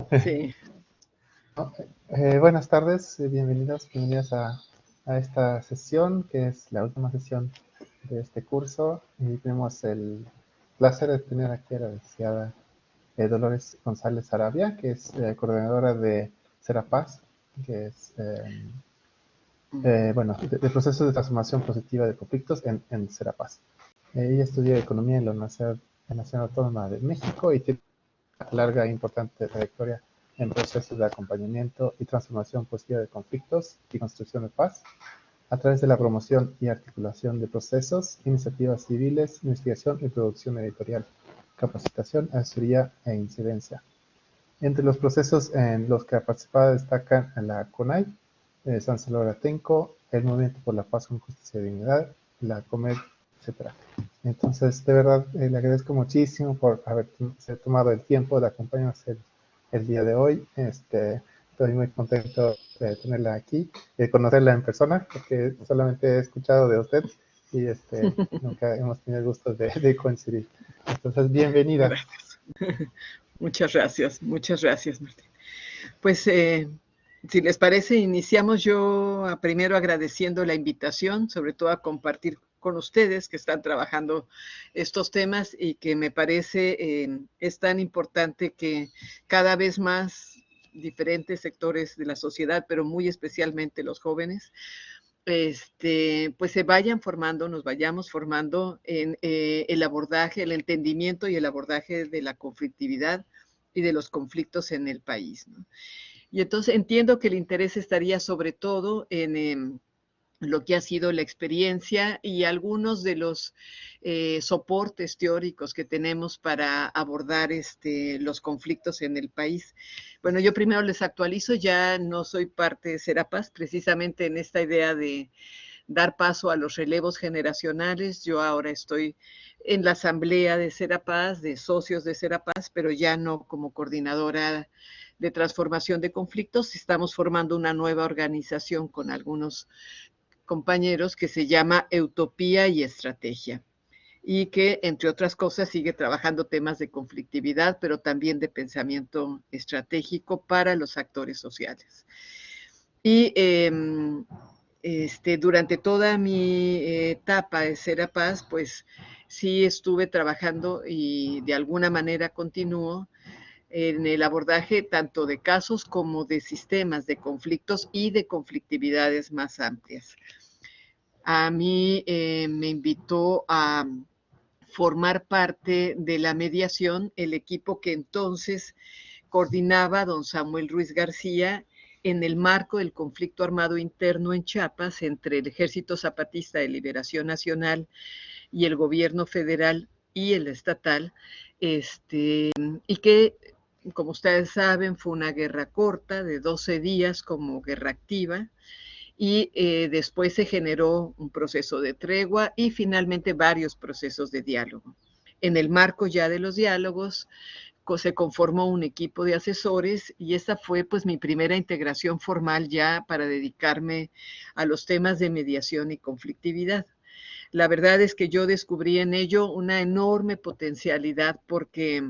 Sí. Buenas tardes, bienvenidas a esta sesión, que es la última sesión de este curso. Y tenemos el placer de tener aquí a la licenciada Dolores González Arabia, que es coordinadora de Serapaz, que es, de procesos de transformación positiva de conflictos en Serapaz. Ella estudió economía en la Nacional Autónoma de México y tiene larga e importante trayectoria en procesos de acompañamiento y transformación positiva de conflictos y construcción de paz a través de la promoción y articulación de procesos, iniciativas civiles, investigación y producción editorial, capacitación, asesoría e incidencia. Entre los procesos en los que ha participado destacan la CONAI, San Salvador Atenco, el Movimiento por la Paz con Justicia y Dignidad, la COMED, etc. Entonces, de verdad, le agradezco muchísimo por haberse tomado el tiempo de acompañarnos el día de hoy. Estoy muy contento de tenerla aquí, de conocerla en persona, porque solamente he escuchado de usted y nunca hemos tenido el gusto de coincidir. Entonces, bienvenida. Gracias. Muchas gracias, Martín. Pues, si les parece, iniciamos yo primero agradeciendo la invitación, sobre todo a compartir con ustedes que están trabajando estos temas y que me parece es tan importante que cada vez más diferentes sectores de la sociedad, pero muy especialmente los jóvenes, pues se vayan formando, nos vayamos formando en el abordaje, el entendimiento y el abordaje de la conflictividad y de los conflictos en el país, ¿no? Y entonces entiendo que el interés estaría sobre todo en lo que ha sido la experiencia y algunos de los soportes teóricos que tenemos para abordar los conflictos en el país. Bueno, yo primero les actualizo, ya no soy parte de Serapaz, precisamente en esta idea de dar paso a los relevos generacionales. Yo ahora estoy en la asamblea de Serapaz, de socios de Serapaz, pero ya no como coordinadora de transformación de conflictos. Estamos formando una nueva organización con algunos compañeros que se llama Utopía y Estrategia y que, entre otras cosas, sigue trabajando temas de conflictividad, pero también de pensamiento estratégico para los actores sociales. Y durante toda mi etapa de Serapaz, pues sí estuve trabajando y de alguna manera continúo en el abordaje tanto de casos como de sistemas de conflictos y de conflictividades más amplias. A mí me invitó a formar parte de la mediación el equipo que entonces coordinaba don Samuel Ruiz García en el marco del conflicto armado interno en Chiapas entre el Ejército Zapatista de Liberación Nacional y el gobierno federal y el estatal, y que, como ustedes saben, fue una guerra corta de 12 días como guerra activa, y después se generó un proceso de tregua y finalmente varios procesos de diálogo. En el marco ya de los diálogos se conformó un equipo de asesores y esa fue pues mi primera integración formal ya para dedicarme a los temas de mediación y conflictividad. La verdad es que yo descubrí en ello una enorme potencialidad porque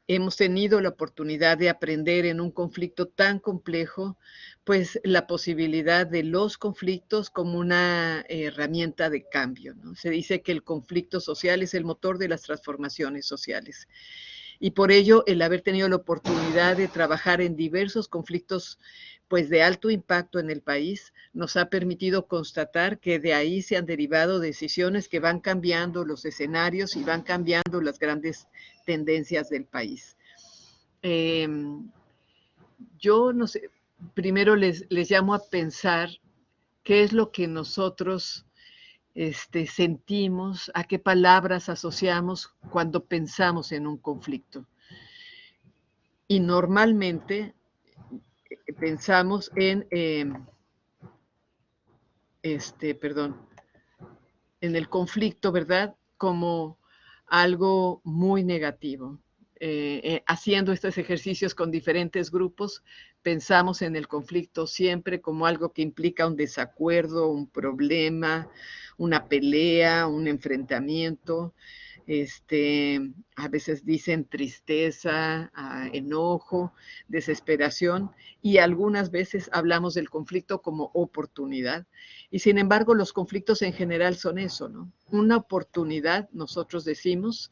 hemos tenido la oportunidad de aprender en un conflicto tan complejo, pues la posibilidad de los conflictos como una herramienta de cambio, ¿no? Se dice que el conflicto social es el motor de las transformaciones sociales. Y por ello, el haber tenido la oportunidad de trabajar en diversos conflictos pues de alto impacto en el país, nos ha permitido constatar que de ahí se han derivado decisiones que van cambiando los escenarios y van cambiando las grandes tendencias del país. Yo no sé, primero les llamo a pensar qué es lo que nosotros sentimos, a qué palabras asociamos cuando pensamos en un conflicto. Y normalmente pensamos en, en el conflicto, ¿verdad? Como algo muy negativo. Haciendo estos ejercicios con diferentes grupos, pensamos en el conflicto siempre como algo que implica un desacuerdo, un problema, una pelea, un enfrentamiento. A veces dicen tristeza, enojo, desesperación, y algunas veces hablamos del conflicto como oportunidad. Y sin embargo, los conflictos en general son eso, ¿no? Una oportunidad, nosotros decimos,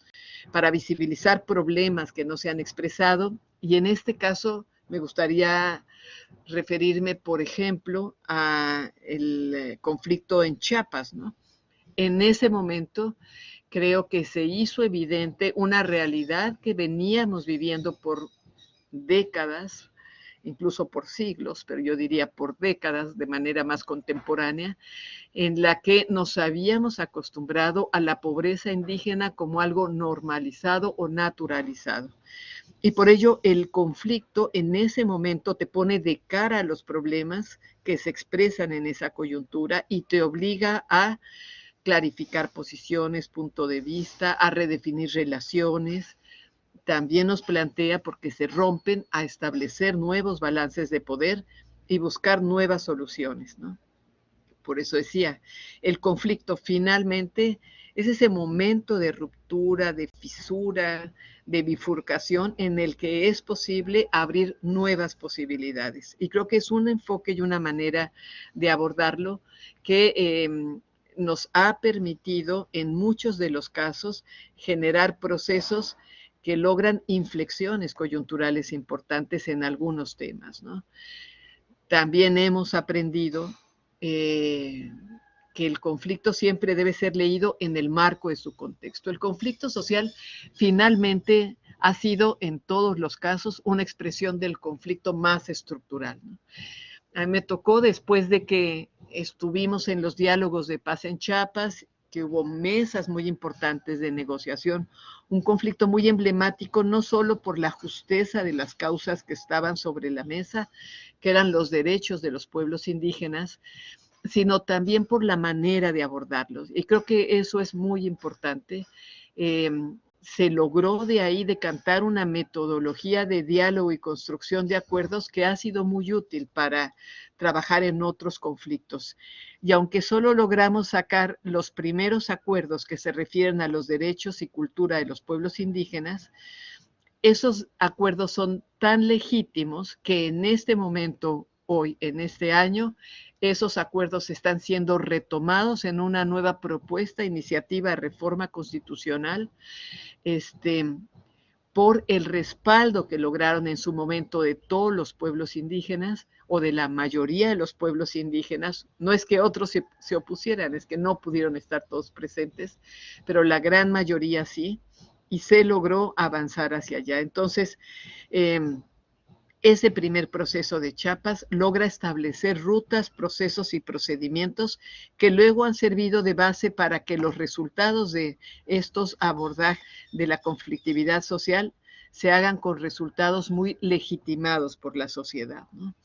para visibilizar problemas que no se han expresado, y en este caso me gustaría referirme, por ejemplo, a el conflicto en Chiapas, ¿no? En ese momento creo que se hizo evidente una realidad que veníamos viviendo por décadas, incluso por siglos, pero yo diría por décadas de manera más contemporánea, en la que nos habíamos acostumbrado a la pobreza indígena como algo normalizado o naturalizado. Y por ello el conflicto en ese momento te pone de cara a los problemas que se expresan en esa coyuntura y te obliga a clarificar posiciones, punto de vista, a redefinir relaciones. También nos plantea, porque se rompen, a establecer nuevos balances de poder y buscar nuevas soluciones, ¿no? Por eso decía, el conflicto finalmente es ese momento de ruptura, de fisura, de bifurcación en el que es posible abrir nuevas posibilidades. Y creo que es un enfoque y una manera de abordarlo que nos ha permitido en muchos de los casos generar procesos que logran inflexiones coyunturales importantes en algunos temas, ¿no? También hemos aprendido que el conflicto siempre debe ser leído en el marco de su contexto. El conflicto social finalmente ha sido en todos los casos una expresión del conflicto más estructural, ¿no? A mí me tocó después de que estuvimos en los diálogos de paz en Chiapas, que hubo mesas muy importantes de negociación, un conflicto muy emblemático, no solo por la justeza de las causas que estaban sobre la mesa, que eran los derechos de los pueblos indígenas, sino también por la manera de abordarlos. Y creo que eso es muy importante. Se logró de ahí decantar una metodología de diálogo y construcción de acuerdos que ha sido muy útil para trabajar en otros conflictos. Y aunque solo logramos sacar los primeros acuerdos que se refieren a los derechos y cultura de los pueblos indígenas, esos acuerdos son tan legítimos que en este momento, hoy, en este año, esos acuerdos están siendo retomados en una nueva propuesta, iniciativa de reforma constitucional, por el respaldo que lograron en su momento de todos los pueblos indígenas o de la mayoría de los pueblos indígenas. No es que otros se opusieran, es que no pudieron estar todos presentes, pero la gran mayoría sí, y se logró avanzar hacia allá. Entonces, ese primer proceso de Chiapas logra establecer rutas, procesos y procedimientos que luego han servido de base para que los resultados de estos abordajes de la conflictividad social se hagan con resultados muy legitimados por la sociedad, ¿no?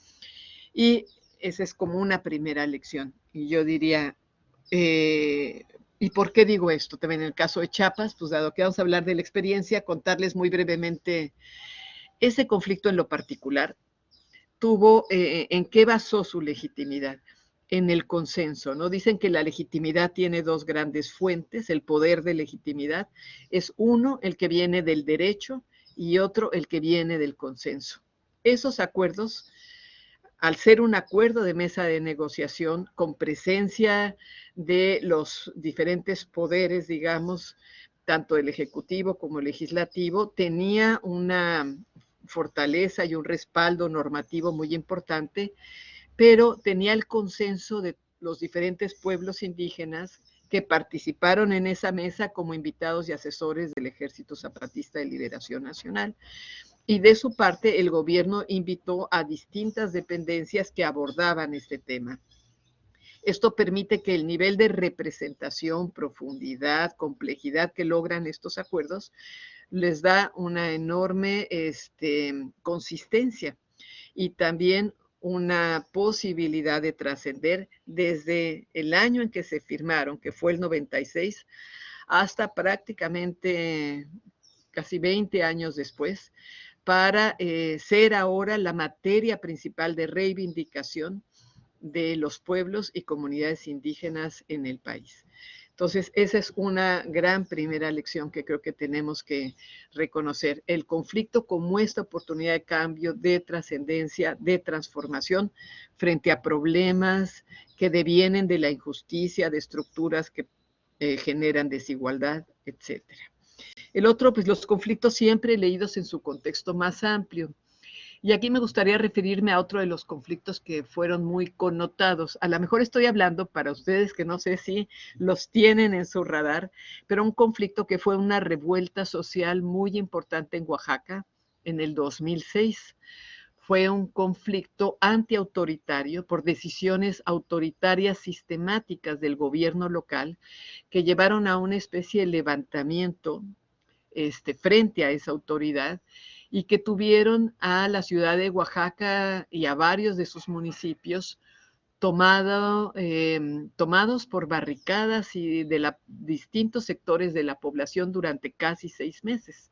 Y esa es como una primera lección. Y yo diría, ¿y por qué digo esto? También en el caso de Chiapas, pues dado que vamos a hablar de la experiencia, contarles muy brevemente ese conflicto en lo particular tuvo, ¿en qué basó su legitimidad? En el consenso, ¿no? Dicen que la legitimidad tiene dos grandes fuentes, el poder de legitimidad es uno, el que viene del derecho, y otro, el que viene del consenso. Esos acuerdos, al ser un acuerdo de mesa de negociación con presencia de los diferentes poderes, digamos, tanto el ejecutivo como el legislativo, tenía una fortaleza y un respaldo normativo muy importante, pero tenía el consenso de los diferentes pueblos indígenas que participaron en esa mesa como invitados y asesores del Ejército Zapatista de Liberación Nacional. Y de su parte, el gobierno invitó a distintas dependencias que abordaban este tema. Esto permite que el nivel de representación, profundidad, complejidad que logran estos acuerdos les da una enorme consistencia y también una posibilidad de trascender desde el año en que se firmaron, que fue el 96, hasta prácticamente casi 20 años después, para ser ahora la materia principal de reivindicación de los pueblos y comunidades indígenas en el país. Entonces, esa es una gran primera lección que creo que tenemos que reconocer. El conflicto como esta oportunidad de cambio, de trascendencia, de transformación frente a problemas que devienen de la injusticia, de estructuras que generan desigualdad, etcétera. El otro, pues los conflictos siempre leídos en su contexto más amplio. Y aquí me gustaría referirme a otro de los conflictos que fueron muy connotados. A lo mejor estoy hablando para ustedes que no sé si los tienen en su radar, pero un conflicto que fue una revuelta social muy importante en Oaxaca en el 2006. Fue un conflicto antiautoritario por decisiones autoritarias sistemáticas del gobierno local que llevaron a una especie de levantamiento frente a esa autoridad y que tuvieron a la ciudad de Oaxaca y a varios de sus municipios tomados por barricadas y de distintos sectores de la población durante casi 6 meses.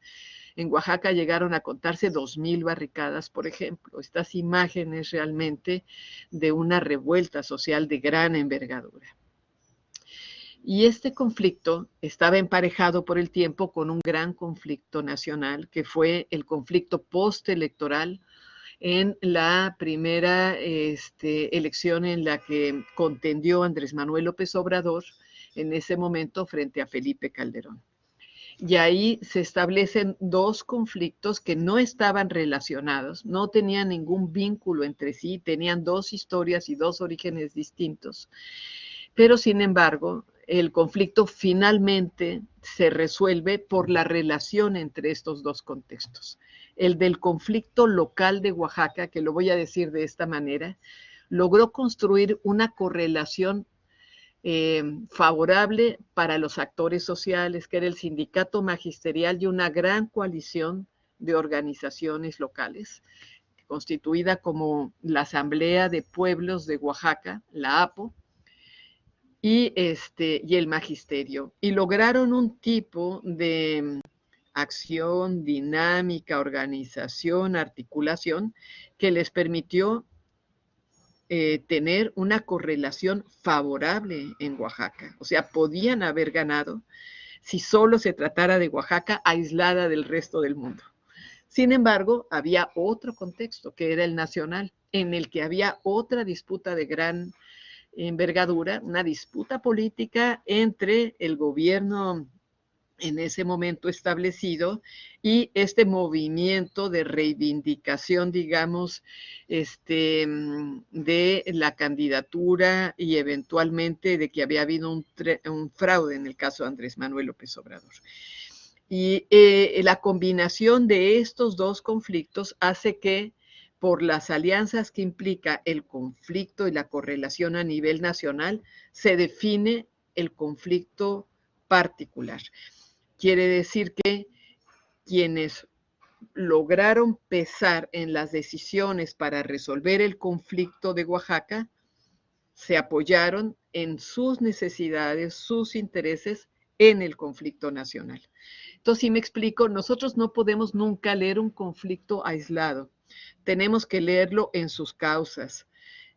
En Oaxaca llegaron a contarse 2,000 barricadas, por ejemplo. Estas imágenes realmente de una revuelta social de gran envergadura. Y este conflicto estaba emparejado por el tiempo con un gran conflicto nacional, que fue el conflicto postelectoral en la primera elección en la que contendió Andrés Manuel López Obrador en ese momento frente a Felipe Calderón. Y ahí se establecen dos conflictos que no estaban relacionados, no tenían ningún vínculo entre sí, tenían dos historias y dos orígenes distintos. Pero sin embargo, el conflicto finalmente se resuelve por la relación entre estos dos contextos. El del conflicto local de Oaxaca, que lo voy a decir de esta manera, logró construir una correlación favorable para los actores sociales, que era el sindicato magisterial y una gran coalición de organizaciones locales, constituida como la Asamblea de Pueblos de Oaxaca, la APO, y el magisterio, y lograron un tipo de acción, dinámica, organización, articulación, que les permitió tener una correlación favorable en Oaxaca. O sea, podían haber ganado si solo se tratara de Oaxaca aislada del resto del mundo. Sin embargo, había otro contexto, que era el nacional, en el que había otra disputa de gran envergadura, una disputa política entre el gobierno en ese momento establecido y este movimiento de reivindicación, digamos, de la candidatura y eventualmente de que había habido un fraude en el caso de Andrés Manuel López Obrador. Y la combinación de estos dos conflictos hace que, por las alianzas que implica el conflicto y la correlación a nivel nacional, se define el conflicto particular. Quiere decir que quienes lograron pesar en las decisiones para resolver el conflicto de Oaxaca se apoyaron en sus necesidades, sus intereses en el conflicto nacional. Entonces, si me explico, nosotros no podemos nunca leer un conflicto aislado. Tenemos que leerlo en sus causas,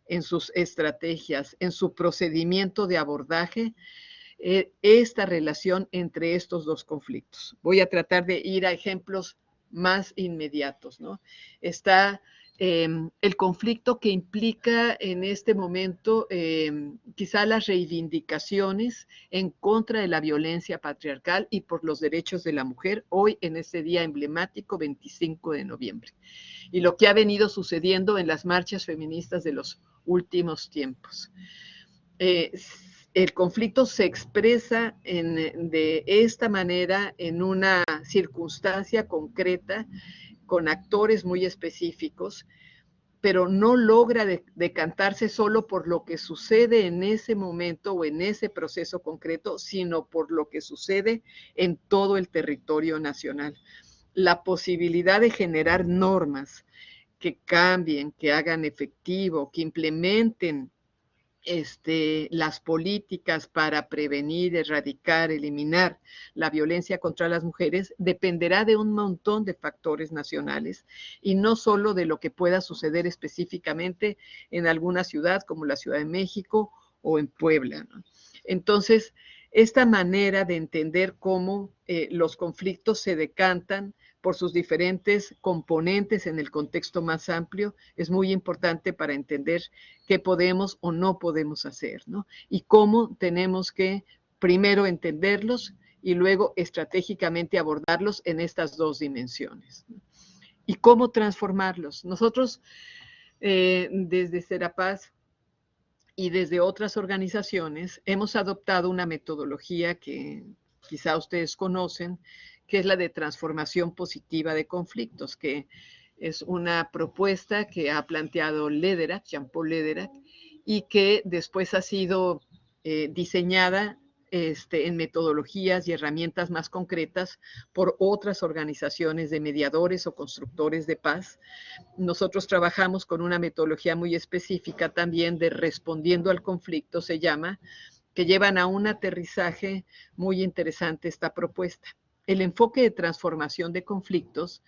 en sus estrategias, en su procedimiento de abordaje, esta relación entre estos dos conflictos. Voy a tratar de ir a ejemplos más inmediatos, ¿no? Está el conflicto que implica en este momento quizá las reivindicaciones en contra de la violencia patriarcal y por los derechos de la mujer, hoy en este día emblemático 25 de noviembre. Y lo que ha venido sucediendo en las marchas feministas de los últimos tiempos. El conflicto se expresa de esta manera en una circunstancia concreta, con actores muy específicos, pero no logra decantarse solo por lo que sucede en ese momento o en ese proceso concreto, sino por lo que sucede en todo el territorio nacional. La posibilidad de generar normas que cambien, que hagan efectivo, que implementen las políticas para prevenir, erradicar, eliminar la violencia contra las mujeres dependerá de un montón de factores nacionales y no solo de lo que pueda suceder específicamente en alguna ciudad como la Ciudad de México o en Puebla, ¿no? Entonces, Esta manera de entender cómo los conflictos se decantan por sus diferentes componentes en el contexto más amplio es muy importante para entender qué podemos o no podemos hacer, ¿no? Y cómo tenemos que primero entenderlos y luego estratégicamente abordarlos en estas dos dimensiones, ¿no? Y cómo transformarlos. Nosotros desde Serapaz y desde otras organizaciones hemos adoptado una metodología que quizá ustedes conocen, que es la de transformación positiva de conflictos, que es una propuesta que ha planteado Lederach, Jean-Paul Lederach, y que después ha sido diseñada en metodologías y herramientas más concretas por otras organizaciones de mediadores o constructores de paz. Nosotros trabajamos con una metodología muy específica también de respondiendo al conflicto, se llama, que llevan a un aterrizaje muy interesante esta propuesta. El enfoque de transformación de conflictos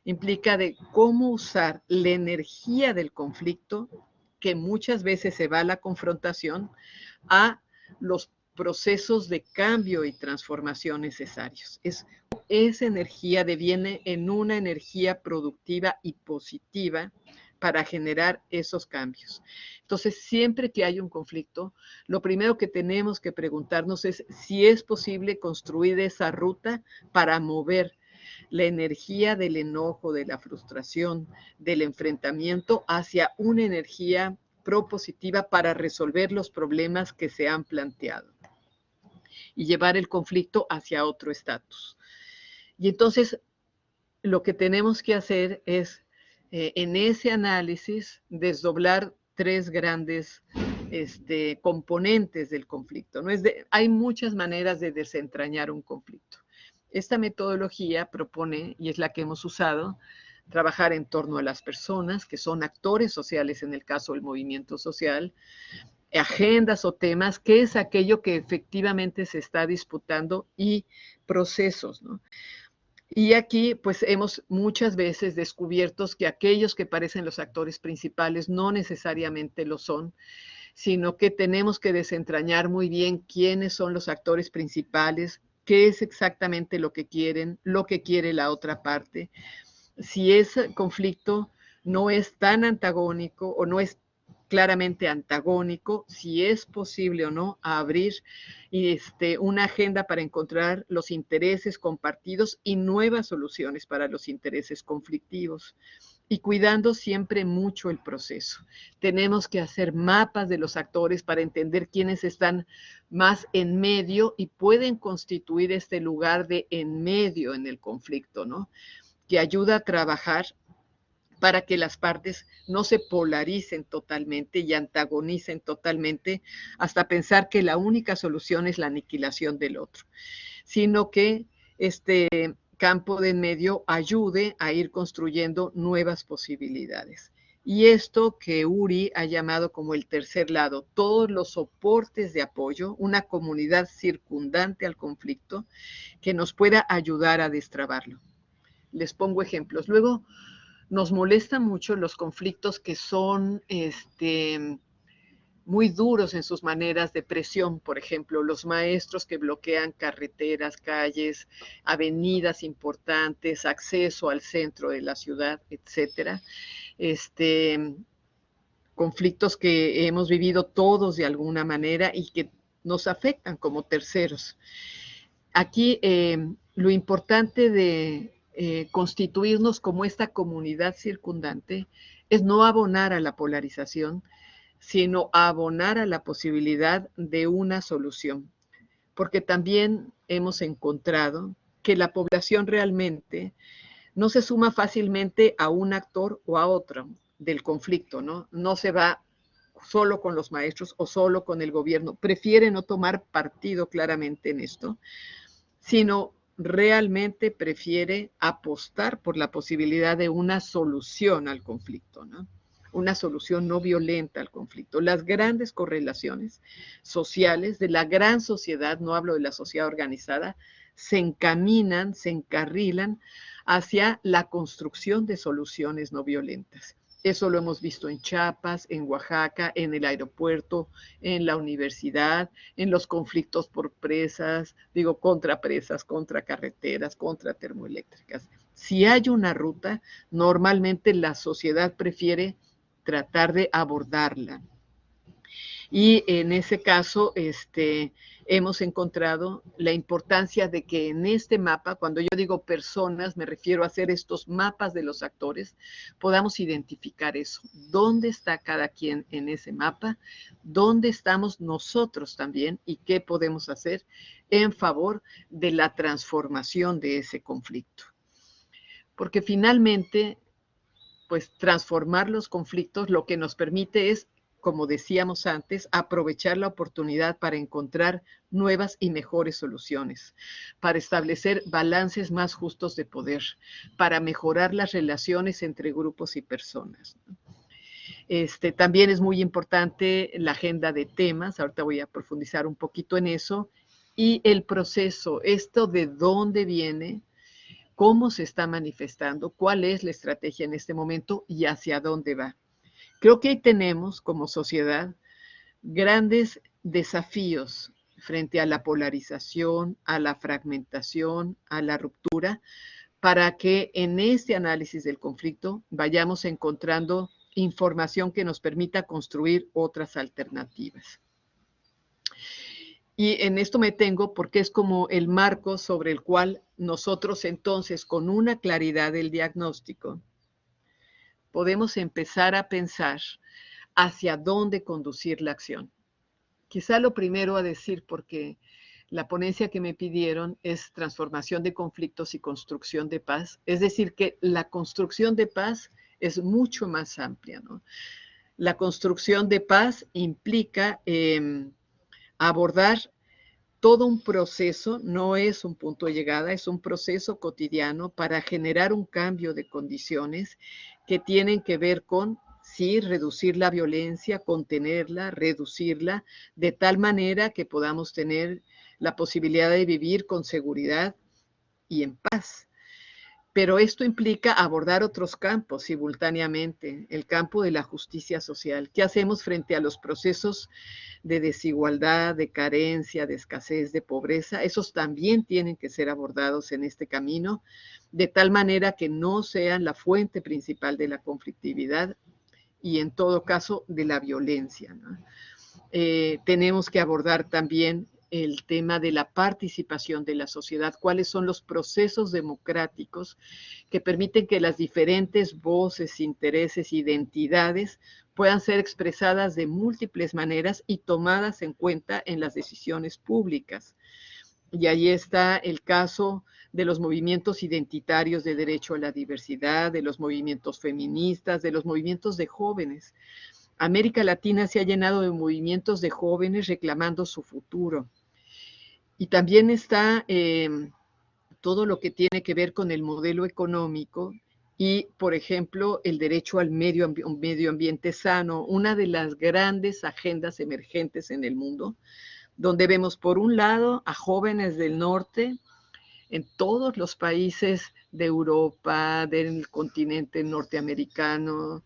implica de cómo usar la energía del conflicto, que muchas veces se va a la confrontación, a los procesos de cambio y transformación necesarios. Esa energía deviene en una energía productiva y positiva para generar esos cambios. Entonces, siempre que hay un conflicto, lo primero que tenemos que preguntarnos es si es posible construir esa ruta para mover la energía del enojo, de la frustración, del enfrentamiento hacia una energía propositiva para resolver los problemas que se han planteado y llevar el conflicto hacia otro estatus. Y entonces lo que tenemos que hacer es, en ese análisis, desdoblar tres grandes componentes del conflicto, ¿no? Hay muchas maneras de desentrañar un conflicto. Esta metodología propone, y es la que hemos usado, trabajar en torno a las personas, que son actores sociales en el caso del movimiento social, agendas o temas, qué es aquello que efectivamente se está disputando y procesos, ¿no? Y aquí, pues, hemos muchas veces descubierto que aquellos que parecen los actores principales no necesariamente lo son, sino que tenemos que desentrañar muy bien quiénes son los actores principales, qué es exactamente lo que quieren, lo que quiere la otra parte. Si ese conflicto no es tan antagónico o no es claramente antagónico, si es posible o no abrir una agenda para encontrar los intereses compartidos y nuevas soluciones para los intereses conflictivos. Y cuidando siempre mucho el proceso. Tenemos que hacer mapas de los actores para entender quiénes están más en medio y pueden constituir este lugar de en medio en el conflicto, ¿no? Que ayuda a trabajar para que las partes no se polaricen totalmente y antagonicen totalmente hasta pensar que la única solución es la aniquilación del otro, sino que este campo de en medio ayude a ir construyendo nuevas posibilidades. Y esto que Uri ha llamado como el tercer lado, todos los soportes de apoyo, una comunidad circundante al conflicto que nos pueda ayudar a destrabarlo. Les pongo ejemplos. Luego, nos molestan mucho los conflictos que son muy duros en sus maneras de presión, por ejemplo, los maestros que bloquean carreteras, calles, avenidas importantes, acceso al centro de la ciudad, etcétera. Conflictos que hemos vivido todos de alguna manera y que nos afectan como terceros. Aquí lo importante de constituirnos como esta comunidad circundante es no abonar a la polarización, sino abonar a la posibilidad de una solución. Porque también hemos encontrado que la población realmente no se suma fácilmente a un actor o a otro del conflicto, ¿no? No se va solo con los maestros o solo con el gobierno. Prefiere no tomar partido claramente en esto, sino realmente prefiere apostar por la posibilidad de una solución al conflicto, ¿no? Una solución no violenta al conflicto. Las grandes correlaciones sociales de la gran sociedad, no hablo de la sociedad organizada, se encaminan, se encarrilan hacia la construcción de soluciones no violentas. Eso lo hemos visto en Chiapas, en Oaxaca, en el aeropuerto, en la universidad, en los conflictos por presas, digo, contra presas, contra carreteras, contra termoeléctricas. Si hay una ruta, normalmente la sociedad prefiere tratar de abordarla. Y en ese caso, hemos encontrado la importancia de que en este mapa, cuando yo digo personas, me refiero a hacer estos mapas de los actores, podamos identificar eso. ¿Dónde está cada quien en ese mapa? ¿Dónde estamos nosotros también? ¿Y qué podemos hacer en favor de la transformación de ese conflicto? Porque finalmente, pues transformar los conflictos lo que nos permite es, como decíamos antes, aprovechar la oportunidad para encontrar nuevas y mejores soluciones, para establecer balances más justos de poder, para mejorar las relaciones entre grupos y personas. También es muy importante la agenda de temas, ahorita voy a profundizar un poquito en eso, y el proceso, esto de dónde viene, cómo se está manifestando, cuál es la estrategia en este momento y hacia dónde va. Creo que ahí tenemos como sociedad grandes desafíos frente a la polarización, a la fragmentación, a la ruptura, para que en este análisis del conflicto vayamos encontrando información que nos permita construir otras alternativas. Y en esto me tengo porque es como el marco sobre el cual nosotros entonces, con una claridad del diagnóstico, podemos empezar a pensar hacia dónde conducir la acción. Quizá lo primero a decir, porque la ponencia que me pidieron es transformación de conflictos y construcción de paz, es decir, que la construcción de paz es mucho más amplia, ¿no? La construcción de paz implica abordar todo un proceso, no es un punto de llegada, es un proceso cotidiano para generar un cambio de condiciones que tienen que ver con, sí, reducir la violencia, contenerla, reducirla, de tal manera que podamos tener la posibilidad de vivir con seguridad y en paz. Pero esto implica abordar otros campos simultáneamente, el campo de la justicia social. ¿Qué hacemos frente a los procesos de desigualdad, de carencia, de escasez, de pobreza? Esos también tienen que ser abordados en este camino, de tal manera que no sean la fuente principal de la conflictividad y en todo caso de la violencia, ¿no? Tenemos que abordar también el tema de la participación de la sociedad, cuáles son los procesos democráticos que permiten que las diferentes voces, intereses, identidades puedan ser expresadas de múltiples maneras y tomadas en cuenta en las decisiones públicas. Y ahí está el caso de los movimientos identitarios de derecho a la diversidad, de los movimientos feministas, de los movimientos de jóvenes. América Latina se ha llenado de movimientos de jóvenes reclamando su futuro. Y también está todo lo que tiene que ver con el modelo económico y, por ejemplo, el derecho al medio ambiente sano, una de las grandes agendas emergentes en el mundo, donde vemos por un lado a jóvenes del norte en todos los países de Europa, del continente norteamericano,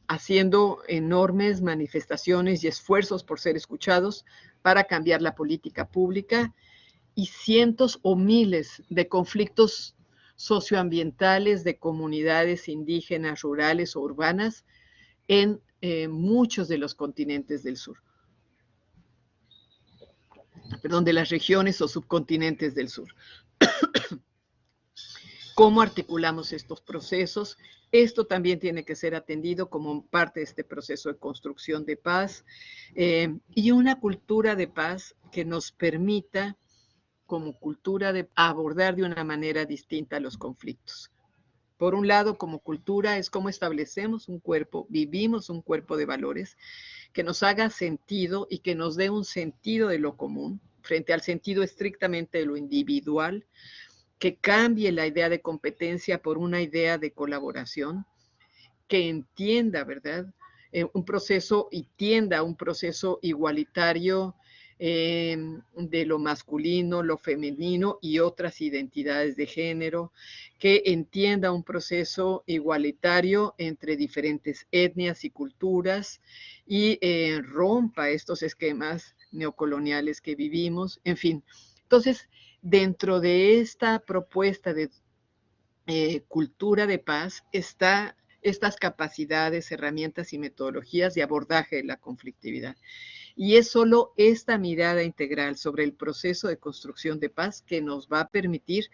haciendo enormes manifestaciones y esfuerzos por ser escuchados para cambiar la política pública y cientos o miles de conflictos socioambientales de comunidades indígenas, rurales o urbanas en muchos de los continentes del sur. Perdón, de las regiones o subcontinentes del sur. ¿Cómo articulamos estos procesos? Esto también tiene que ser atendido como parte de este proceso de construcción de paz y una cultura de paz que nos permita, como cultura, de abordar de una manera distinta los conflictos. Por un lado, como cultura, es cómo establecemos un cuerpo, vivimos un cuerpo de valores que nos haga sentido y que nos dé un sentido de lo común frente al sentido estrictamente de lo individual, que cambie la idea de competencia por una idea de colaboración, que entienda, ¿verdad? Un proceso y tienda a un proceso igualitario de lo masculino, lo femenino y otras identidades de género, que entienda un proceso igualitario entre diferentes etnias y culturas y rompa estos esquemas neocoloniales que vivimos, en fin. Entonces, dentro de esta propuesta de cultura de paz está estas capacidades, herramientas y metodologías de abordaje de la conflictividad. Y es solo esta mirada integral sobre el proceso de construcción de paz que nos va a permitir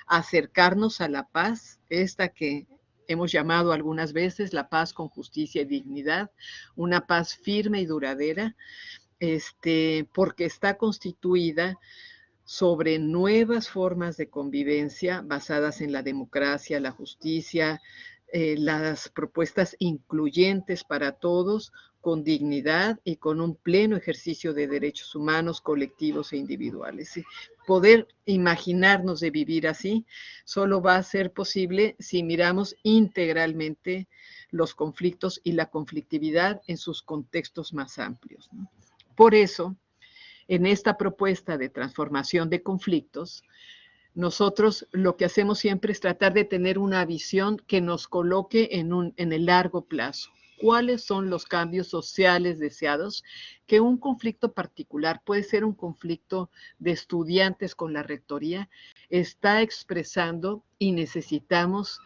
acercarnos a la paz, esta que hemos llamado algunas veces la paz con justicia y dignidad, una paz firme y duradera, porque está constituida sobre nuevas formas de convivencia basadas en la democracia, la justicia, las propuestas incluyentes para todos, con dignidad y con un pleno ejercicio de derechos humanos, colectivos e individuales. Poder imaginarnos de vivir así solo va a ser posible si miramos integralmente los conflictos y la conflictividad en sus contextos más amplios, ¿no? Por eso, en esta propuesta de transformación de conflictos, nosotros lo que hacemos siempre es tratar de tener una visión que nos coloque en el largo plazo. ¿Cuáles son los cambios sociales deseados? Que un conflicto particular, puede ser un conflicto de estudiantes con la rectoría, está expresando y necesitamos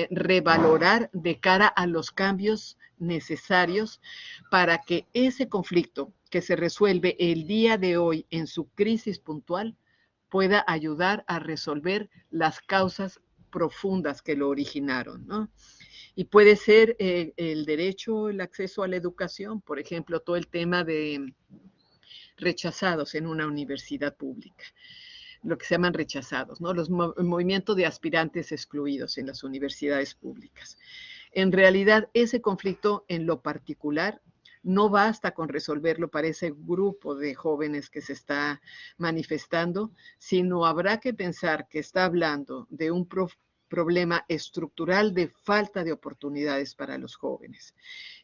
revalorar de cara a los cambios necesarios para que ese conflicto que se resuelve el día de hoy en su crisis puntual pueda ayudar a resolver las causas profundas que lo originaron, ¿no? Y puede ser el derecho, el acceso a la educación, por ejemplo, todo el tema de rechazados en una universidad pública, lo que se llaman rechazados, ¿no? El movimiento de aspirantes excluidos en las universidades públicas. En realidad, ese conflicto en lo particular no basta con resolverlo para ese grupo de jóvenes que se está manifestando, sino habrá que pensar que está hablando de un problema estructural de falta de oportunidades para los jóvenes.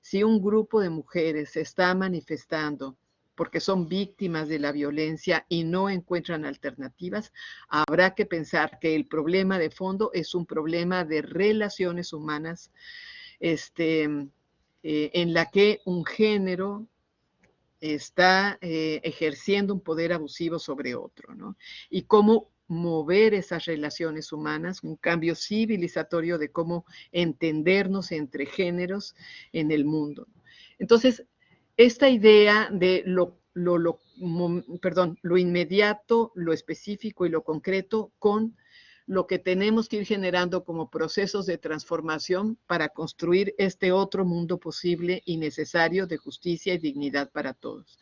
Si un grupo de mujeres se está manifestando porque son víctimas de la violencia y no encuentran alternativas, habrá que pensar que el problema de fondo es un problema de relaciones humanas, en la que un género está ejerciendo un poder abusivo sobre otro, ¿no? Y cómo mover esas relaciones humanas, un cambio civilizatorio de cómo entendernos entre géneros en el mundo. Entonces, esta idea de lo inmediato, lo específico y lo concreto con lo que tenemos que ir generando como procesos de transformación para construir este otro mundo posible y necesario de justicia y dignidad para todos.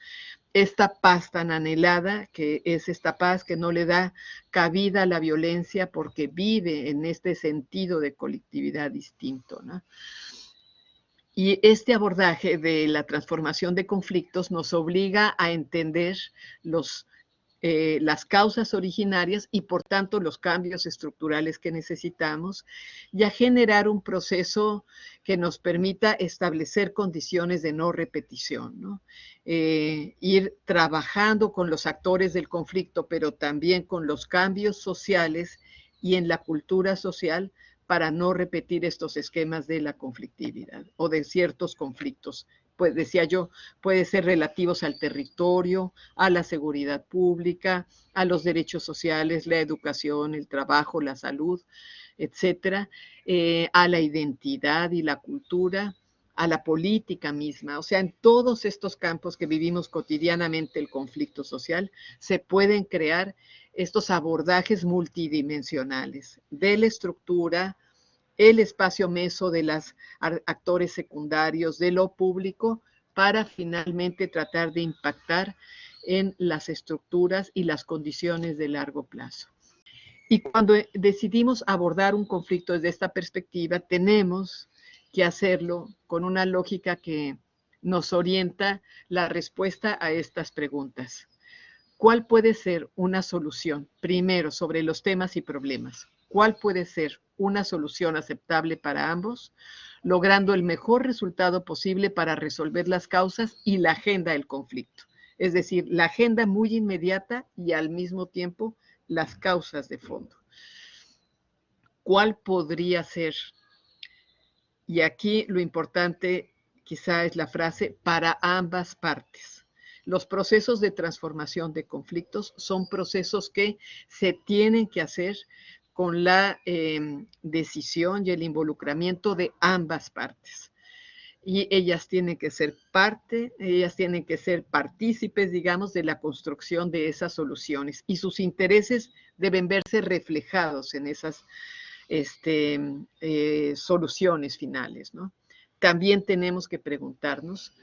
Esta paz tan anhelada, que es esta paz que no le da cabida a la violencia porque vive en este sentido de colectividad distinto, ¿no? Y este abordaje de la transformación de conflictos nos obliga a entender las causas originarias y por tanto los cambios estructurales que necesitamos y a generar un proceso que nos permita establecer condiciones de no repetición, ¿no? Ir trabajando con los actores del conflicto, pero también con los cambios sociales y en la cultura social para no repetir estos esquemas de la conflictividad o de ciertos conflictos. Pues decía yo, puede ser relativos al territorio, a la seguridad pública, a los derechos sociales, la educación, el trabajo, la salud, etcétera, a la identidad y la cultura, a la política misma. O sea, en todos estos campos que vivimos cotidianamente el conflicto social, se pueden crear estos abordajes multidimensionales de la estructura, el espacio meso de los actores secundarios, de lo público, para finalmente tratar de impactar en las estructuras y las condiciones de largo plazo. Y cuando decidimos abordar un conflicto desde esta perspectiva, tenemos que hacerlo con una lógica que nos orienta la respuesta a estas preguntas. ¿Cuál puede ser una solución? Primero, sobre los temas y problemas. ¿Cuál puede ser una solución aceptable para ambos, logrando el mejor resultado posible para resolver las causas y la agenda del conflicto? es decir, la agenda muy inmediata y al mismo tiempo las causas de fondo. ¿Cuál podría ser? Y aquí lo importante quizá es la frase para ambas partes. Los procesos de transformación de conflictos son procesos que se tienen que hacer con la decisión y el involucramiento de ambas partes. Y ellas tienen que ser parte, ellas tienen que ser partícipes, digamos, de la construcción de esas soluciones. Y sus intereses deben verse reflejados en esas soluciones finales, ¿no? También tenemos que preguntarnos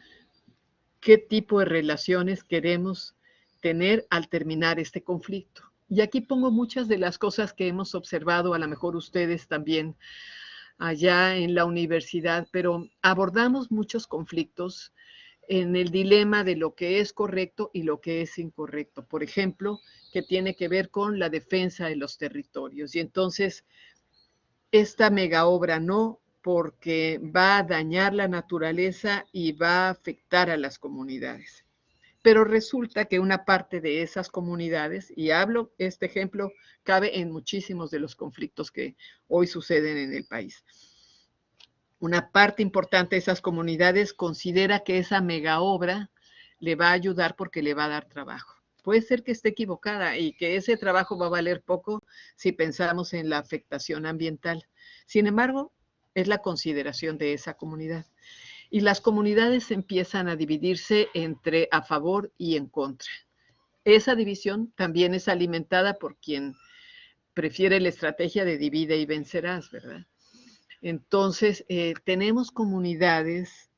qué tipo de relaciones queremos tener al terminar este conflicto. Y aquí pongo muchas de las cosas que hemos observado, a lo mejor ustedes también allá en la universidad, pero abordamos muchos conflictos en el dilema de lo que es correcto y lo que es incorrecto. Por ejemplo, que tiene que ver con la defensa de los territorios. Y entonces, esta mega obra no, porque va a dañar la naturaleza y va a afectar a las comunidades. Pero resulta que una parte de esas comunidades, y hablo, este ejemplo cabe en muchísimos de los conflictos que hoy suceden en el país. Una parte importante de esas comunidades considera que esa mega obra le va a ayudar porque le va a dar trabajo. Puede ser que esté equivocada y que ese trabajo va a valer poco si pensamos en la afectación ambiental. Sin embargo, es la consideración de esa comunidad. Y las comunidades empiezan a dividirse entre a favor y en contra. Esa división también es alimentada por quien prefiere la estrategia de divide y vencerás, ¿verdad? Entonces, tenemos comunidades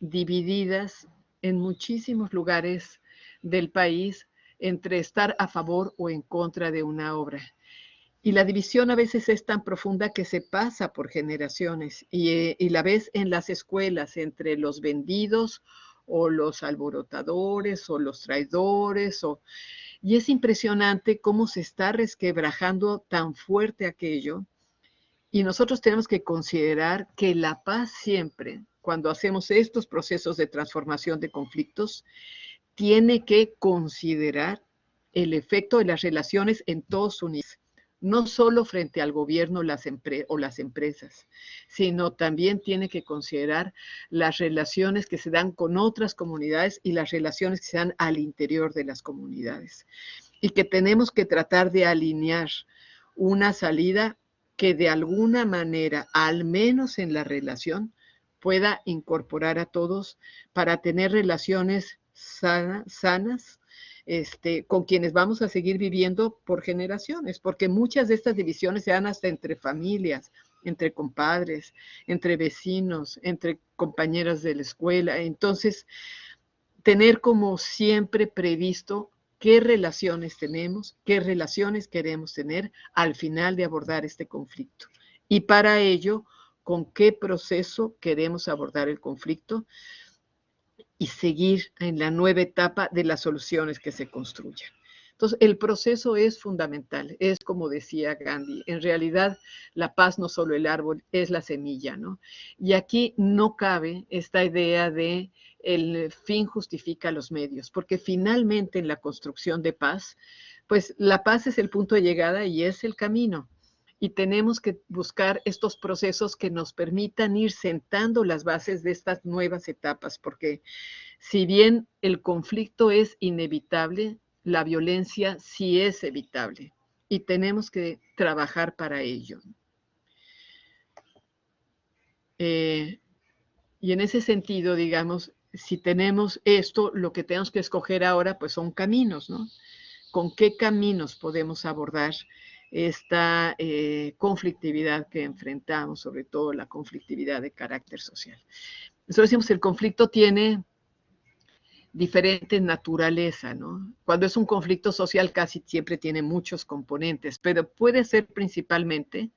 divididas en muchísimos lugares del país entre estar a favor o en contra de una obra. Y la división a veces es tan profunda que se pasa por generaciones y la ves en las escuelas entre los vendidos o los alborotadores o los traidores. Y es impresionante cómo se está resquebrajando tan fuerte aquello. Y nosotros tenemos que considerar que la paz siempre, cuando hacemos estos procesos de transformación de conflictos, tiene que considerar el efecto de las relaciones en todos sus niveles, no solo frente al gobierno o las empresas, sino también tiene que considerar las relaciones que se dan con otras comunidades y las relaciones que se dan al interior de las comunidades. Y que tenemos que tratar de alinear una salida que de alguna manera, al menos en la relación, pueda incorporar a todos para tener relaciones sanas, con quienes vamos a seguir viviendo por generaciones, porque muchas de estas divisiones se dan hasta entre familias, entre compadres, entre vecinos, entre compañeras de la escuela. Entonces, tener como siempre previsto qué relaciones tenemos, qué relaciones queremos tener al final de abordar este conflicto. Y para ello, con qué proceso queremos abordar el conflicto y seguir en la nueva etapa de las soluciones que se construyan. Entonces, el proceso es fundamental, es como decía Gandhi, en realidad la paz no solo el árbol, es la semilla, ¿no? Y aquí no cabe esta idea de el fin justifica los medios, porque finalmente en la construcción de paz, pues la paz es el punto de llegada y es el camino. Y tenemos que buscar estos procesos que nos permitan ir sentando las bases de estas nuevas etapas, porque si bien el conflicto es inevitable, la violencia sí es evitable y tenemos que trabajar para ello. Y en ese sentido, digamos, si tenemos esto, lo que tenemos que escoger ahora, pues son caminos, ¿no? ¿Con qué caminos podemos abordar esta conflictividad que enfrentamos, sobre todo la conflictividad de carácter social? Nosotros decimos, el conflicto tiene diferente naturaleza, ¿no? Cuando es un conflicto social casi siempre tiene muchos componentes, pero puede ser principalmente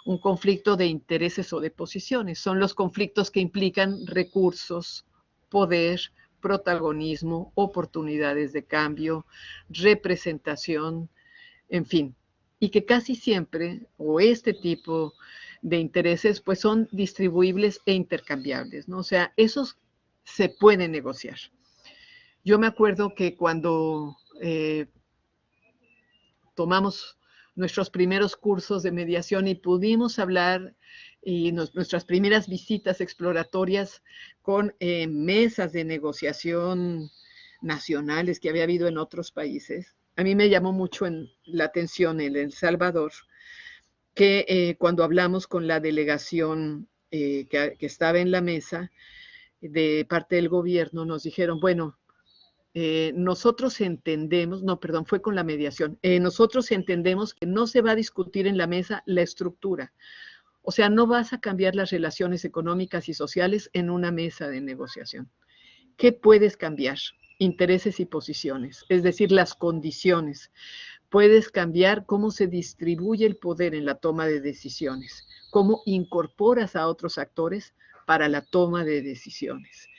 un conflicto de intereses o de posiciones. Son los conflictos que implican recursos, poder, protagonismo, oportunidades de cambio, representación, en fin. Y que casi siempre, o este tipo de intereses, pues son distribuibles e intercambiables, ¿no? O sea, esos se pueden negociar. Yo me acuerdo que cuando tomamos nuestros primeros cursos de mediación y pudimos hablar y nuestras primeras visitas exploratorias con mesas de negociación nacionales que había habido en otros países. A mí me llamó mucho la atención en El Salvador que cuando hablamos con la delegación que estaba en la mesa de parte del gobierno, nos dijeron, bueno, nosotros entendemos, no, perdón, fue con la mediación, nosotros entendemos que no se va a discutir en la mesa la estructura. O sea, no vas a cambiar las relaciones económicas y sociales en una mesa de negociación. ¿Qué puedes cambiar? Intereses y posiciones, es decir, las condiciones. Puedes cambiar cómo se distribuye el poder en la toma de decisiones, cómo incorporas a otros actores para la toma de decisiones.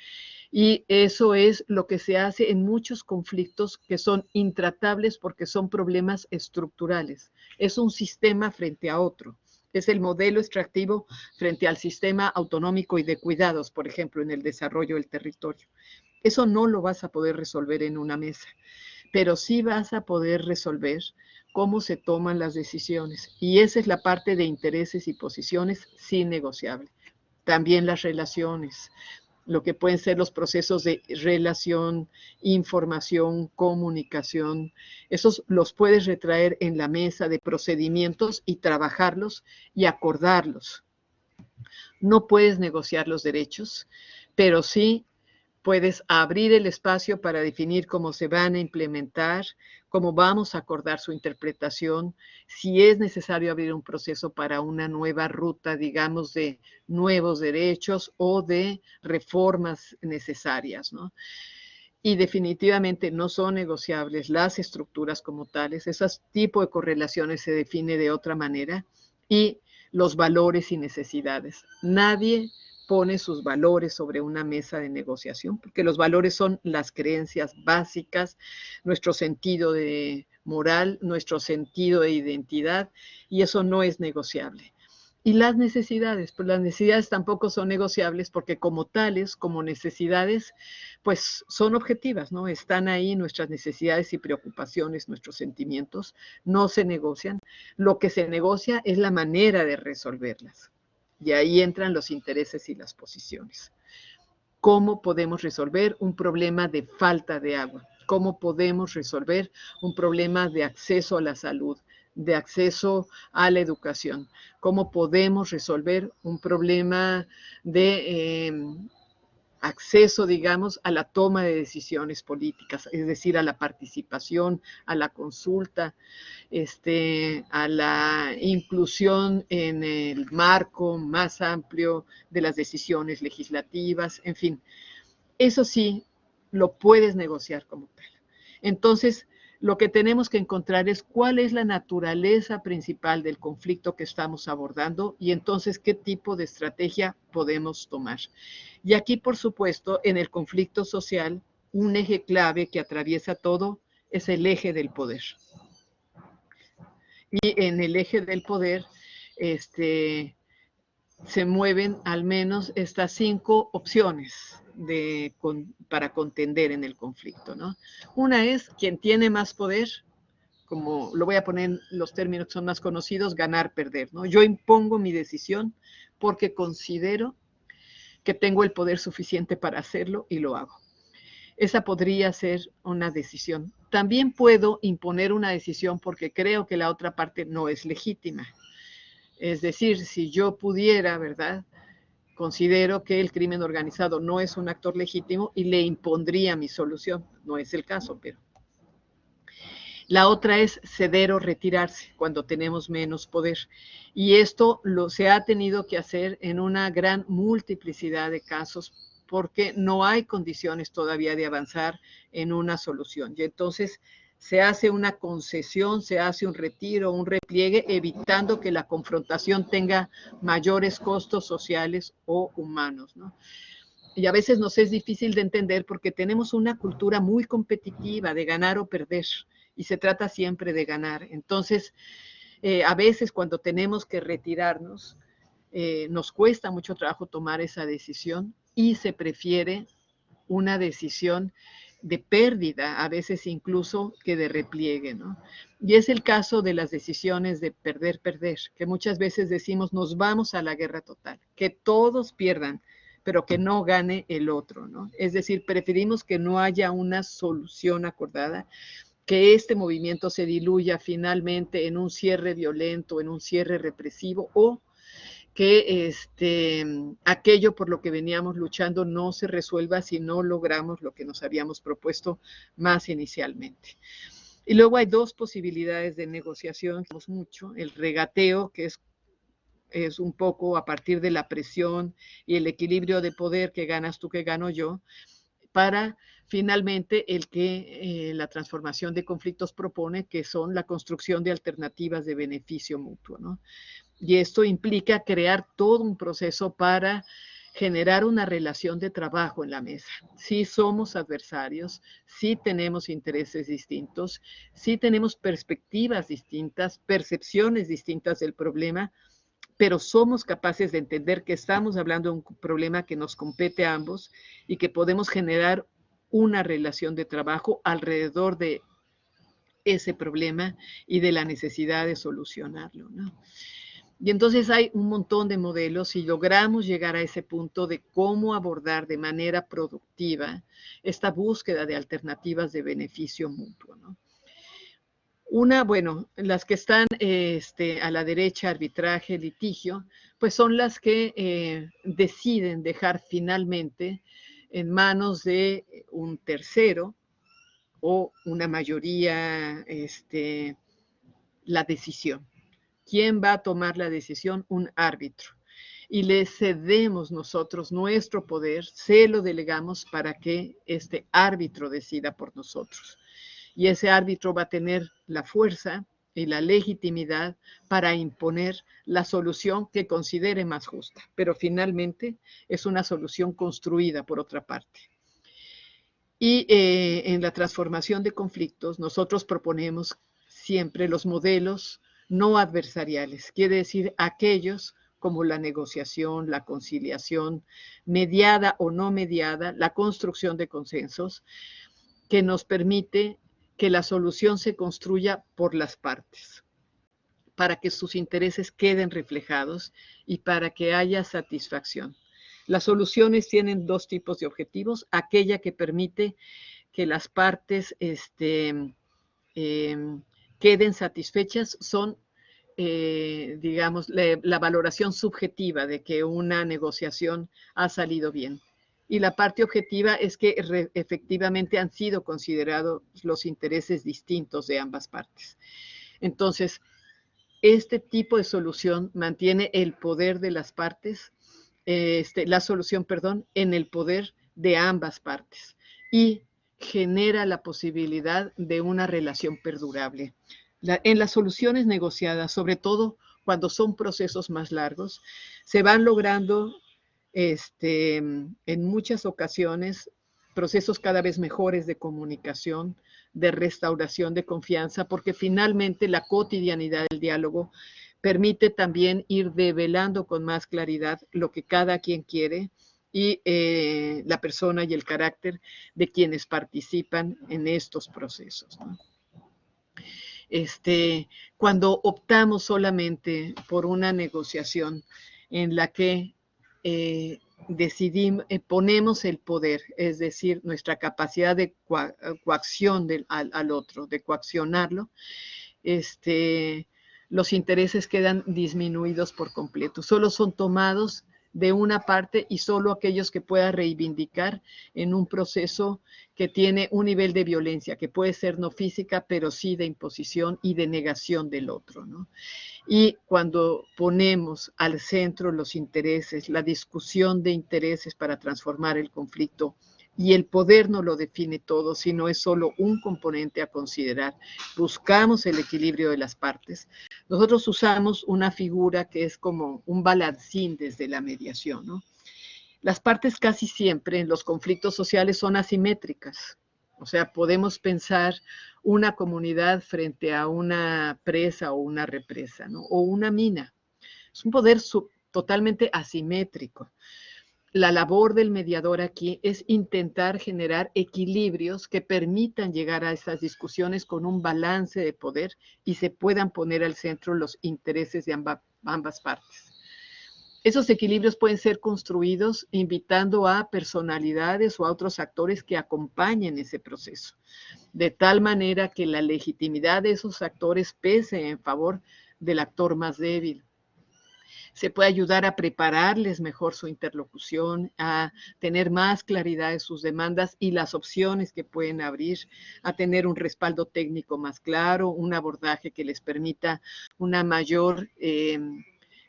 Y eso es lo que se hace en muchos conflictos que son intratables porque son problemas estructurales. Es un sistema frente a otro. Es el modelo extractivo frente al sistema autonómico y de cuidados, por ejemplo, en el desarrollo del territorio. Eso no lo vas a poder resolver en una mesa, pero sí vas a poder resolver cómo se toman las decisiones. Y esa es la parte de intereses y posiciones sí negociable. También las relaciones, lo que pueden ser los procesos de relación, información, comunicación. Esos los puedes retraer en la mesa de procedimientos y trabajarlos y acordarlos. No puedes negociar los derechos, pero sí puedes abrir el espacio para definir cómo se van a implementar, cómo vamos a acordar su interpretación, si es necesario abrir un proceso para una nueva ruta, digamos, de nuevos derechos o de reformas necesarias, ¿no? Y definitivamente no son negociables las estructuras como tales, ese tipo de correlaciones se define de otra manera, y los valores y necesidades. Nadie pone sus valores sobre una mesa de negociación, porque los valores son las creencias básicas, nuestro sentido de moral, nuestro sentido de identidad, y eso no es negociable. Y las necesidades, pues las necesidades tampoco son negociables porque como tales, como necesidades, pues son objetivas, ¿no? Están ahí nuestras necesidades y preocupaciones, nuestros sentimientos, no se negocian. Lo que se negocia es la manera de resolverlas. Y ahí entran los intereses y las posiciones. ¿Cómo podemos resolver un problema de falta de agua? ¿Cómo podemos resolver un problema de acceso a la salud, de acceso a la educación? ¿Cómo podemos resolver un problema de acceso, digamos, a la toma de decisiones políticas, es decir, a la participación, a la consulta, a la inclusión en el marco más amplio de las decisiones legislativas, en fin? Eso sí, lo puedes negociar como tal. Entonces, lo que tenemos que encontrar es cuál es la naturaleza principal del conflicto que estamos abordando y entonces qué tipo de estrategia podemos tomar. Y aquí, por supuesto, en el conflicto social, un eje clave que atraviesa todo es el eje del poder. Y en el eje del poder, se mueven al menos estas 5 opciones para contender en el conflicto, ¿no? Una es quien tiene más poder, como lo voy a poner en los términos que son más conocidos, ganar, perder, ¿no? Yo impongo mi decisión porque considero que tengo el poder suficiente para hacerlo y lo hago. Esa podría ser una decisión. También puedo imponer una decisión porque creo que la otra parte no es legítima. Es decir, si yo pudiera, ¿verdad?, considero que el crimen organizado no es un actor legítimo y le impondría mi solución. No es el caso, pero... La otra es ceder o retirarse cuando tenemos menos poder. Y esto se ha tenido que hacer en una gran multiplicidad de casos porque no hay condiciones todavía de avanzar en una solución. Y entonces se hace una concesión, se hace un retiro, un repliegue, evitando que la confrontación tenga mayores costos sociales o humanos, ¿no? Y a veces nos es difícil de entender porque tenemos una cultura muy competitiva de ganar o perder y se trata siempre de ganar. Entonces, a veces cuando tenemos que retirarnos, nos cuesta mucho trabajo tomar esa decisión y se prefiere una decisión de pérdida, a veces incluso que de repliegue, ¿no? Y es el caso de las decisiones de perder, que muchas veces decimos nos vamos a la guerra total, que todos pierdan, pero que no gane el otro, ¿no? Es decir, preferimos que no haya una solución acordada, que este movimiento se diluya finalmente en un cierre violento, en un cierre represivo, o que aquello por lo que veníamos luchando no se resuelva si no logramos lo que nos habíamos propuesto más inicialmente. Y luego hay dos posibilidades de negociación, mucho, el regateo, que es un poco a partir de la presión y el equilibrio de poder, que ganas tú, que gano yo, para finalmente el que la transformación de conflictos propone, que son la construcción de alternativas de beneficio mutuo, ¿no? Y esto implica crear todo un proceso para generar una relación de trabajo en la mesa. Sí somos adversarios, sí tenemos intereses distintos, sí tenemos perspectivas distintas, percepciones distintas del problema, pero somos capaces de entender que estamos hablando de un problema que nos compete a ambos y que podemos generar una relación de trabajo alrededor de ese problema y de la necesidad de solucionarlo, ¿no? Y entonces hay un montón de modelos y logramos llegar a ese punto de cómo abordar de manera productiva esta búsqueda de alternativas de beneficio mutuo, ¿no? Una, bueno, las que están a la derecha, arbitraje, litigio, pues son las que deciden dejar finalmente en manos de un tercero o una mayoría la decisión. ¿Quién va a tomar la decisión? Un árbitro. Y le cedemos nosotros nuestro poder, se lo delegamos para que este árbitro decida por nosotros. Y ese árbitro va a tener la fuerza y la legitimidad para imponer la solución que considere más justa, pero finalmente es una solución construida por otra parte. Y en la transformación de conflictos, nosotros proponemos siempre los modelos no adversariales, quiere decir aquellos como la negociación, la conciliación, mediada o no mediada, la construcción de consensos, que nos permite que la solución se construya por las partes, para que sus intereses queden reflejados y para que haya satisfacción. Las soluciones tienen dos tipos de objetivos: aquella que permite que las partes queden satisfechas, son, digamos, la valoración subjetiva de que una negociación ha salido bien. Y la parte objetiva es que efectivamente han sido considerados los intereses distintos de ambas partes. Entonces, este tipo de solución mantiene el poder de las partes, la solución, perdón, en el poder de ambas partes y genera la posibilidad de una relación perdurable. En las soluciones negociadas, sobre todo cuando son procesos más largos, se van logrando en muchas ocasiones procesos cada vez mejores de comunicación, de restauración de confianza, porque finalmente la cotidianidad del diálogo permite también ir develando con más claridad lo que cada quien quiere y la persona y el carácter de quienes participan en estos procesos, ¿no? Cuando optamos solamente por una negociación en la que decidimos, ponemos el poder, es decir, nuestra capacidad de coacción al otro, de coaccionarlo, los intereses quedan disminuidos por completo. Solo son tomados de una parte y solo aquellos que pueda reivindicar en un proceso que tiene un nivel de violencia, que puede ser no física, pero sí de imposición y de negación del otro, ¿no? Y cuando ponemos al centro los intereses, la discusión de intereses para transformar el conflicto, y el poder no lo define todo, sino es solo un componente a considerar, buscamos el equilibrio de las partes. Nosotros usamos una figura que es como un balancín desde la mediación, ¿no? Las partes casi siempre en los conflictos sociales son asimétricas. O sea, podemos pensar una comunidad frente a una presa o una represa, ¿no? O una mina. Es un poder totalmente asimétrico. la labor del mediador aquí es intentar generar equilibrios que permitan llegar a estas discusiones con un balance de poder y se puedan poner al centro los intereses de ambas partes. Esos equilibrios pueden ser construidos invitando a personalidades o a otros actores que acompañen ese proceso, de tal manera que la legitimidad de esos actores pese en favor del actor más débil. Se puede ayudar a prepararles mejor su interlocución, a tener más claridad de sus demandas y las opciones que pueden abrir, a tener un respaldo técnico más claro, un abordaje que les permita una mayor,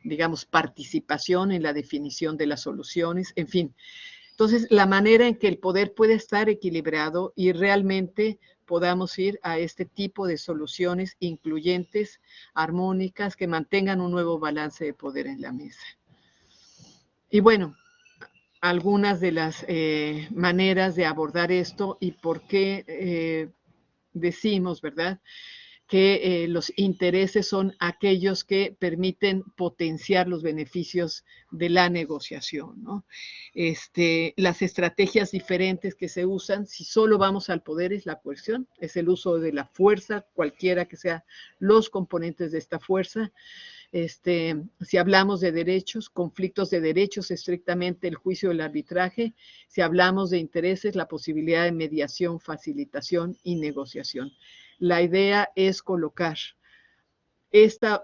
digamos, participación en la definición de las soluciones, en fin. Entonces, la manera en que el poder puede estar equilibrado y realmente podamos ir a este tipo de soluciones incluyentes, armónicas, que mantengan un nuevo balance de poder en la mesa. Y bueno, algunas de las maneras de abordar esto y por qué decimos, ¿verdad?, que los intereses son aquellos que permiten potenciar los beneficios de la negociación, ¿no? Las estrategias diferentes que se usan, si solo vamos al poder, es la coerción, es el uso de la fuerza, cualquiera que sean los componentes de esta fuerza. Si hablamos de derechos, conflictos de derechos, estrictamente el juicio del arbitraje. Si hablamos de intereses, la posibilidad de mediación, facilitación y negociación. La idea es colocar esta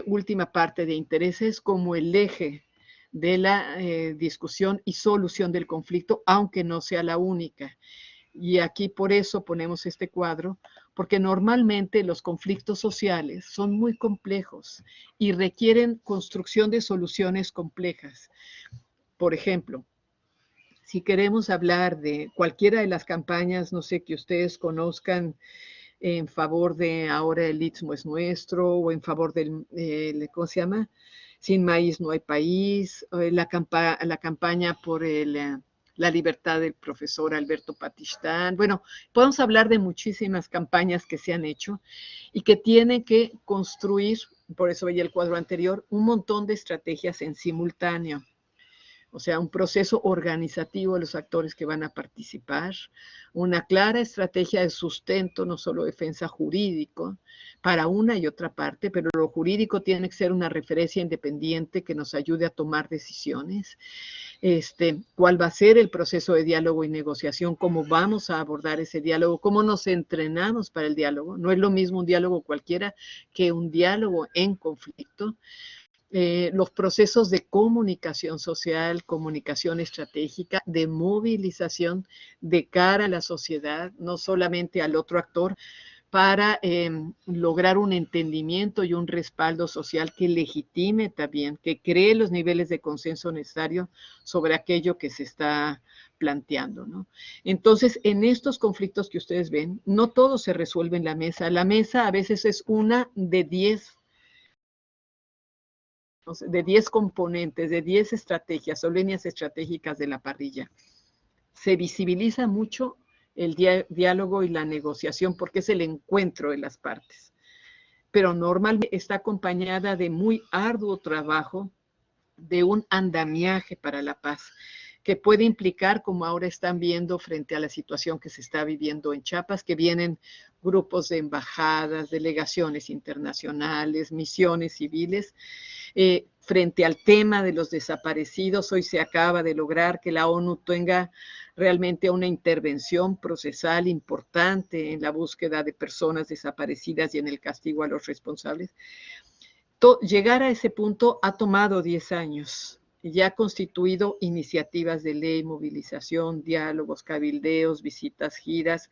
última parte de intereses como el eje de la discusión y solución del conflicto, aunque no sea la única. Y aquí por eso ponemos este cuadro, porque normalmente los conflictos sociales son muy complejos y requieren construcción de soluciones complejas. Por ejemplo, si queremos hablar de cualquiera de las campañas, no sé, que ustedes conozcan, en favor de ahora el Istmo es nuestro, o en favor del, ¿cómo se llama?, Sin maíz no hay país, la campaña por la libertad del profesor Alberto Patistán. Bueno, podemos hablar de muchísimas campañas que se han hecho y que tienen que construir, por eso veía el cuadro anterior, un montón de estrategias en simultáneo. O sea, un proceso organizativo de los actores que van a participar, una clara estrategia de sustento, no solo defensa jurídico, para una y otra parte, pero lo jurídico tiene que ser una referencia independiente que nos ayude a tomar decisiones. Cuál va a ser el proceso de diálogo y negociación, cómo vamos a abordar ese diálogo, cómo nos entrenamos para el diálogo. No es lo mismo un diálogo cualquiera que un diálogo en conflicto. Los procesos de comunicación social, comunicación estratégica, de movilización de cara a la sociedad, no solamente al otro actor, para lograr un entendimiento y un respaldo social que legitime también, que cree los niveles de consenso necesarios sobre aquello que se está planteando, ¿no? Entonces, en estos conflictos que ustedes ven, no todo se resuelve en la mesa. La mesa a veces es una de 10 componentes, de 10 estrategias o líneas estratégicas de la parrilla. Se visibiliza mucho el diálogo y la negociación porque es el encuentro de las partes, pero normalmente está acompañada de muy arduo trabajo, de un andamiaje para la paz, que puede implicar, como ahora están viendo frente a la situación que se está viviendo en Chiapas, que vienen grupos de embajadas, delegaciones internacionales, misiones civiles, frente al tema de los desaparecidos. Hoy se acaba de lograr que la ONU tenga realmente una intervención procesal importante en la búsqueda de personas desaparecidas y en el castigo a los responsables. Llegar a ese punto ha tomado 10 años y ya ha constituido iniciativas de ley, movilización, diálogos, cabildeos, visitas, giras.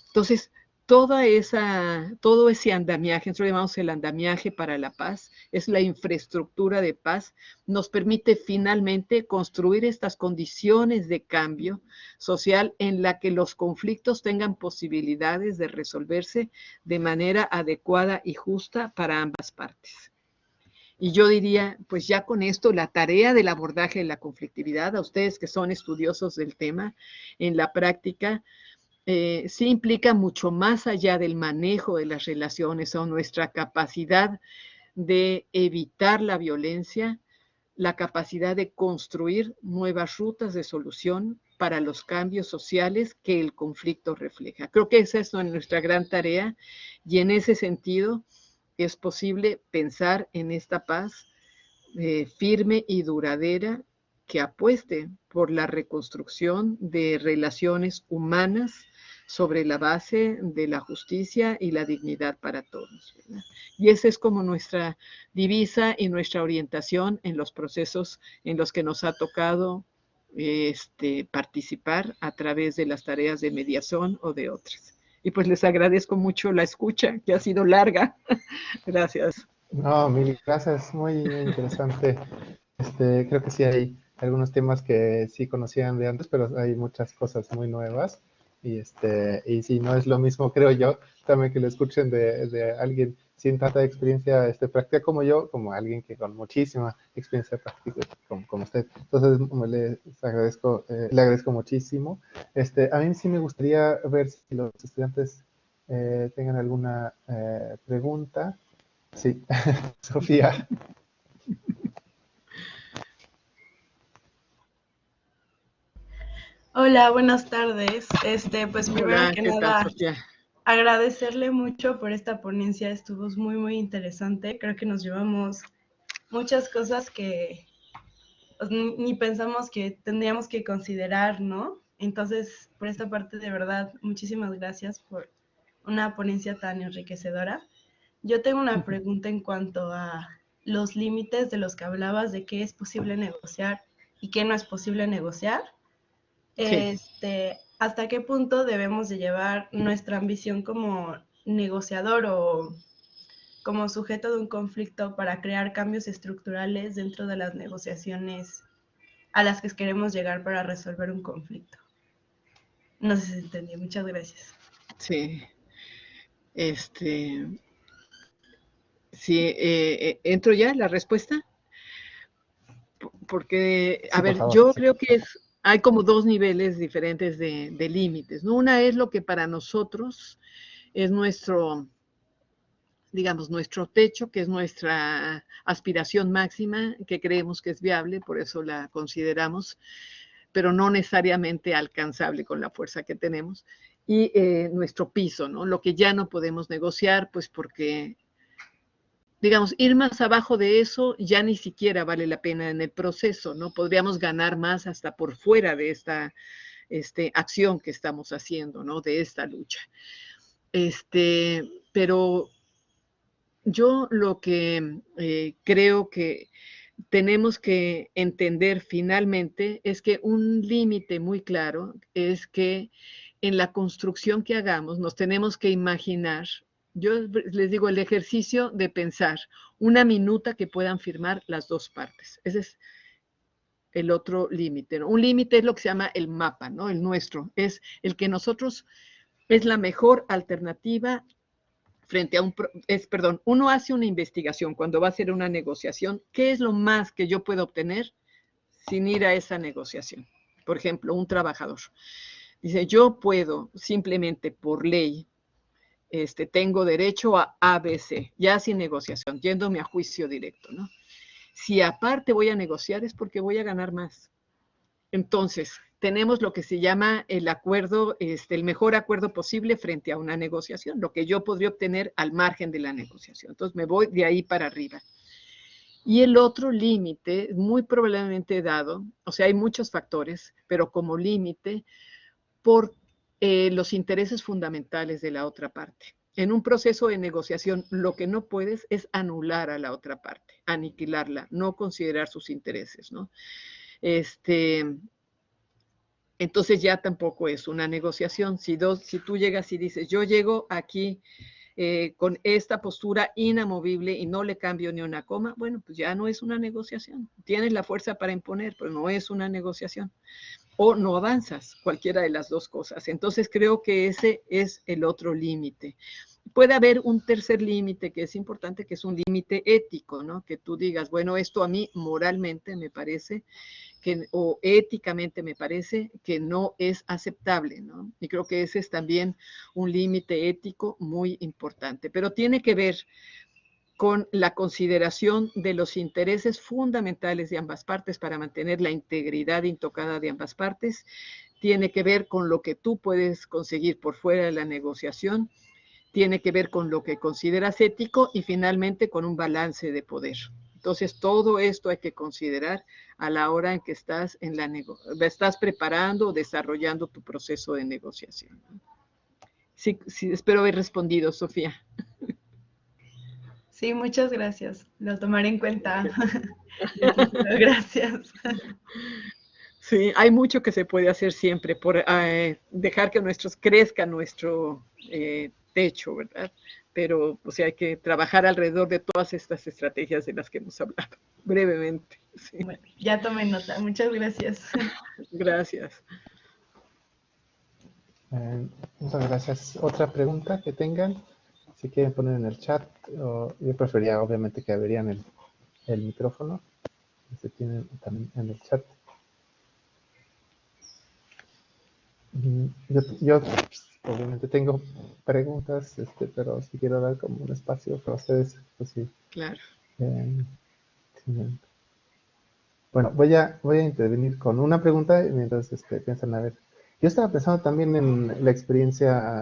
Entonces, todo ese andamiaje, nosotros llamamos el andamiaje para la paz, es la infraestructura de paz, nos permite finalmente construir estas condiciones de cambio social en la que los conflictos tengan posibilidades de resolverse de manera adecuada y justa para ambas partes. Y yo diría, pues ya con esto, la tarea del abordaje de la conflictividad, a ustedes que son estudiosos del tema, en la práctica, sí implica mucho más allá del manejo de las relaciones o nuestra capacidad de evitar la violencia la capacidad de construir nuevas rutas de solución para los cambios sociales que el conflicto refleja. Creo que esa es nuestra gran tarea y en ese sentido es posible pensar en esta paz firme y duradera que apueste por la reconstrucción de relaciones humanas sobre la base de la justicia y la dignidad para todos, ¿verdad? Y esa es como nuestra divisa y nuestra orientación en los procesos en los que nos ha tocado participar a través de las tareas de mediación o de otras. Y pues les agradezco mucho la escucha, que ha sido larga. Gracias. No, mil gracias, muy, muy interesante. Creo que sí hay algunos temas que sí conocían de antes, pero hay muchas cosas muy nuevas. Y sí, no es lo mismo, creo yo, también que lo escuchen de alguien sin tanta experiencia práctica como yo, como alguien que con muchísima experiencia práctica como usted. Entonces, le agradezco muchísimo. A mí sí me gustaría ver si los estudiantes tengan alguna pregunta. Sí, Sofía. Hola, buenas tardes. Pues primero Hola, que ¿qué tal, nada, Sofía? agradecerle mucho por esta ponencia, estuvo muy, muy interesante. Creo que nos llevamos muchas cosas que pues, ni pensamos que tendríamos que considerar, ¿no? Entonces, por esta parte, de verdad, muchísimas gracias por una ponencia tan enriquecedora. Yo tengo una pregunta en cuanto a los límites de los que hablabas, de qué es posible negociar y qué no es posible negociar. Sí. ¿Hasta qué punto debemos de llevar nuestra ambición como negociador o como sujeto de un conflicto para crear cambios estructurales dentro de las negociaciones a las que queremos llegar para resolver un conflicto? No sé si se entendió. Muchas gracias. Sí. Sí, ¿entro ya en la respuesta? Porque, a Sí, por ver, favor. yo Sí. creo que hay como dos niveles diferentes de límites, ¿no? Una es lo que para nosotros es nuestro, digamos, nuestro techo, que es nuestra aspiración máxima, que creemos que es viable, por eso la consideramos, pero no necesariamente alcanzable con la fuerza que tenemos. Y nuestro piso, ¿no? Lo que ya no podemos negociar, pues porque digamos, ir más abajo de eso ya ni siquiera vale la pena en el proceso, ¿no? Podríamos ganar más hasta por fuera de esta acción que estamos haciendo, ¿no? De esta lucha. Pero yo lo que creo que tenemos que entender finalmente es que un límite muy claro es que en la construcción que hagamos nos tenemos que imaginar, yo les digo, el ejercicio de pensar una minuta que puedan firmar las dos partes. Ese es el otro límite, ¿no? Un límite es lo que se llama el mapa, ¿no? El nuestro, es el que nosotros, es la mejor alternativa frente a perdón, uno hace una investigación cuando va a hacer una negociación, ¿qué es lo más que yo puedo obtener sin ir a esa negociación? Por ejemplo, un trabajador dice, yo puedo simplemente por ley, tengo derecho a ABC, ya sin negociación, yéndome a juicio directo, ¿no? Si aparte voy a negociar es porque voy a ganar más. Entonces, tenemos lo que se llama el acuerdo, el mejor acuerdo posible frente a una negociación, lo que yo podría obtener al margen de la negociación. Entonces, me voy de ahí para arriba. Y el otro límite, muy probablemente dado, o sea, hay muchos factores, pero como límite, por los intereses fundamentales de la otra parte. En un proceso de negociación, lo que no puedes es anular a la otra parte, aniquilarla, no considerar sus intereses, ¿no? Entonces ya tampoco es una negociación. Si tú llegas y dices, yo llego aquí con esta postura inamovible y no le cambio ni una coma, bueno, pues ya no es una negociación. Tienes la fuerza para imponer, pero no es una negociación. O no avanzas, cualquiera de las dos cosas. Entonces creo que ese es el otro límite. Puede haber un tercer límite que es importante, que es un límite ético, ¿no? Que tú digas, bueno, esto a mí moralmente me parece o éticamente me parece que no es aceptable, ¿no? Y creo que ese es también un límite ético muy importante, pero tiene que ver con la consideración de los intereses fundamentales de ambas partes para mantener la integridad intocada de ambas partes. Tiene que ver con lo que tú puedes conseguir por fuera de la negociación, tiene que ver con lo que consideras ético y finalmente con un balance de poder. Entonces, todo esto hay que considerar a la hora en que estás preparando o desarrollando tu proceso de negociación. Sí, sí, espero haber respondido, Sofía. Sí, muchas gracias. Lo tomaré en cuenta. Gracias. Sí, hay mucho que se puede hacer siempre por dejar que crezca nuestro techo, ¿verdad? Pero o sea, hay que trabajar alrededor de todas estas estrategias de las que hemos hablado, brevemente. Sí. Bueno, ya tomé nota. Muchas gracias. Gracias. Muchas gracias. ¿Otra pregunta que tengan? Si quieren poner en el chat, yo prefería obviamente que abrieran el micrófono. Se tienen también en el chat. Yo obviamente tengo preguntas, pero si quiero dar como un espacio para ustedes, pues sí. Claro. Sí. Bueno, voy a intervenir con una pregunta mientras piensan a ver. Yo estaba pensando también en la experiencia,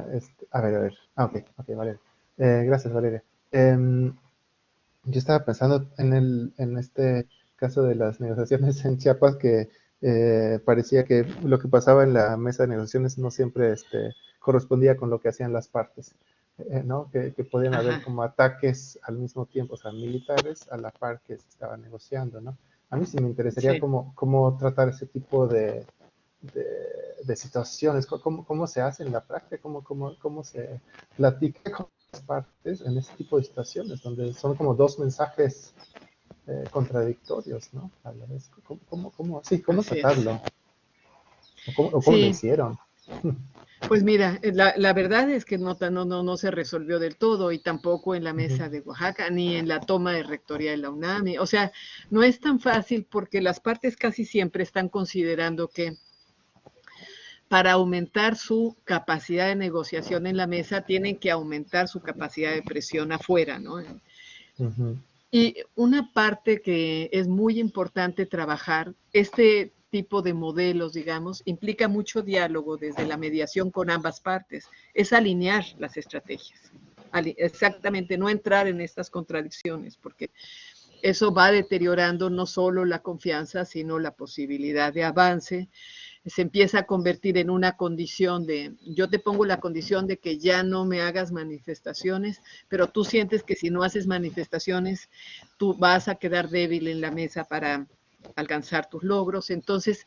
a ver. Ok, Valeria. Gracias, Valeria. Yo estaba pensando en este caso de las negociaciones en Chiapas, que parecía que lo que pasaba en la mesa de negociaciones no siempre correspondía con lo que hacían las partes, ¿no? Que podían haber Ajá. como ataques al mismo tiempo, o sea, militares a la par que se estaba negociando, ¿no? A mí sí me interesaría Sí. cómo tratar ese tipo de situaciones, cómo se hace en la práctica, cómo se platica con las partes en ese tipo de situaciones, donde son como dos mensajes contradictorios, ¿no? A la vez, ¿cómo Así es. tratarlo? ¿O cómo lo Sí. hicieron? Pues mira, la verdad es que no se resolvió del todo y tampoco en la Ujú, mesa de Oaxaca ni en la toma de rectoría de la UNAM. O sea, no es tan fácil porque las partes casi siempre están considerando que para aumentar su capacidad de negociación en la mesa tienen que aumentar su capacidad de presión afuera, ¿no? ujú, Y una parte que es muy importante trabajar, este tipo de modelos, digamos, implica mucho diálogo desde la mediación con ambas partes, es alinear las estrategias, exactamente, no entrar en estas contradicciones, porque eso va deteriorando no solo la confianza, sino la posibilidad de avance. Se empieza a convertir en una condición de, yo te pongo la condición de que ya no me hagas manifestaciones, pero tú sientes que si no haces manifestaciones, tú vas a quedar débil en la mesa para alcanzar tus logros. Entonces,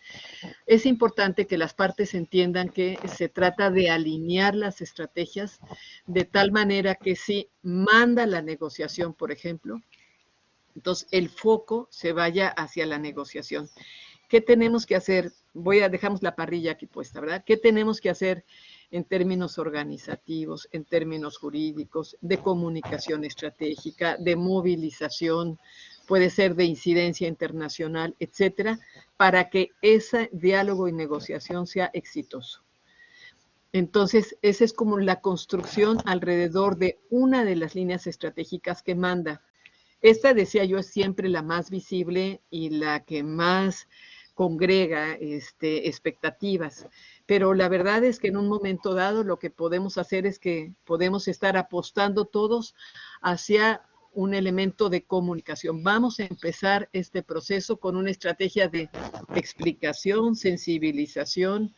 es importante que las partes entiendan que se trata de alinear las estrategias de tal manera que si manda la negociación, por ejemplo, entonces el foco se vaya hacia la negociación. ¿Qué tenemos que hacer? Dejamos la parrilla aquí puesta, ¿verdad? ¿Qué tenemos que hacer en términos organizativos, en términos jurídicos, de comunicación estratégica, de movilización, puede ser de incidencia internacional, etcétera, para que ese diálogo y negociación sea exitoso? Entonces, esa es como la construcción alrededor de una de las líneas estratégicas que manda. Esta, decía yo, es siempre la más visible y la que más congrega expectativas. Pero la verdad es que en un momento dado lo que podemos hacer es que podemos estar apostando todos hacia un elemento de comunicación. Vamos a empezar este proceso con una estrategia de explicación, sensibilización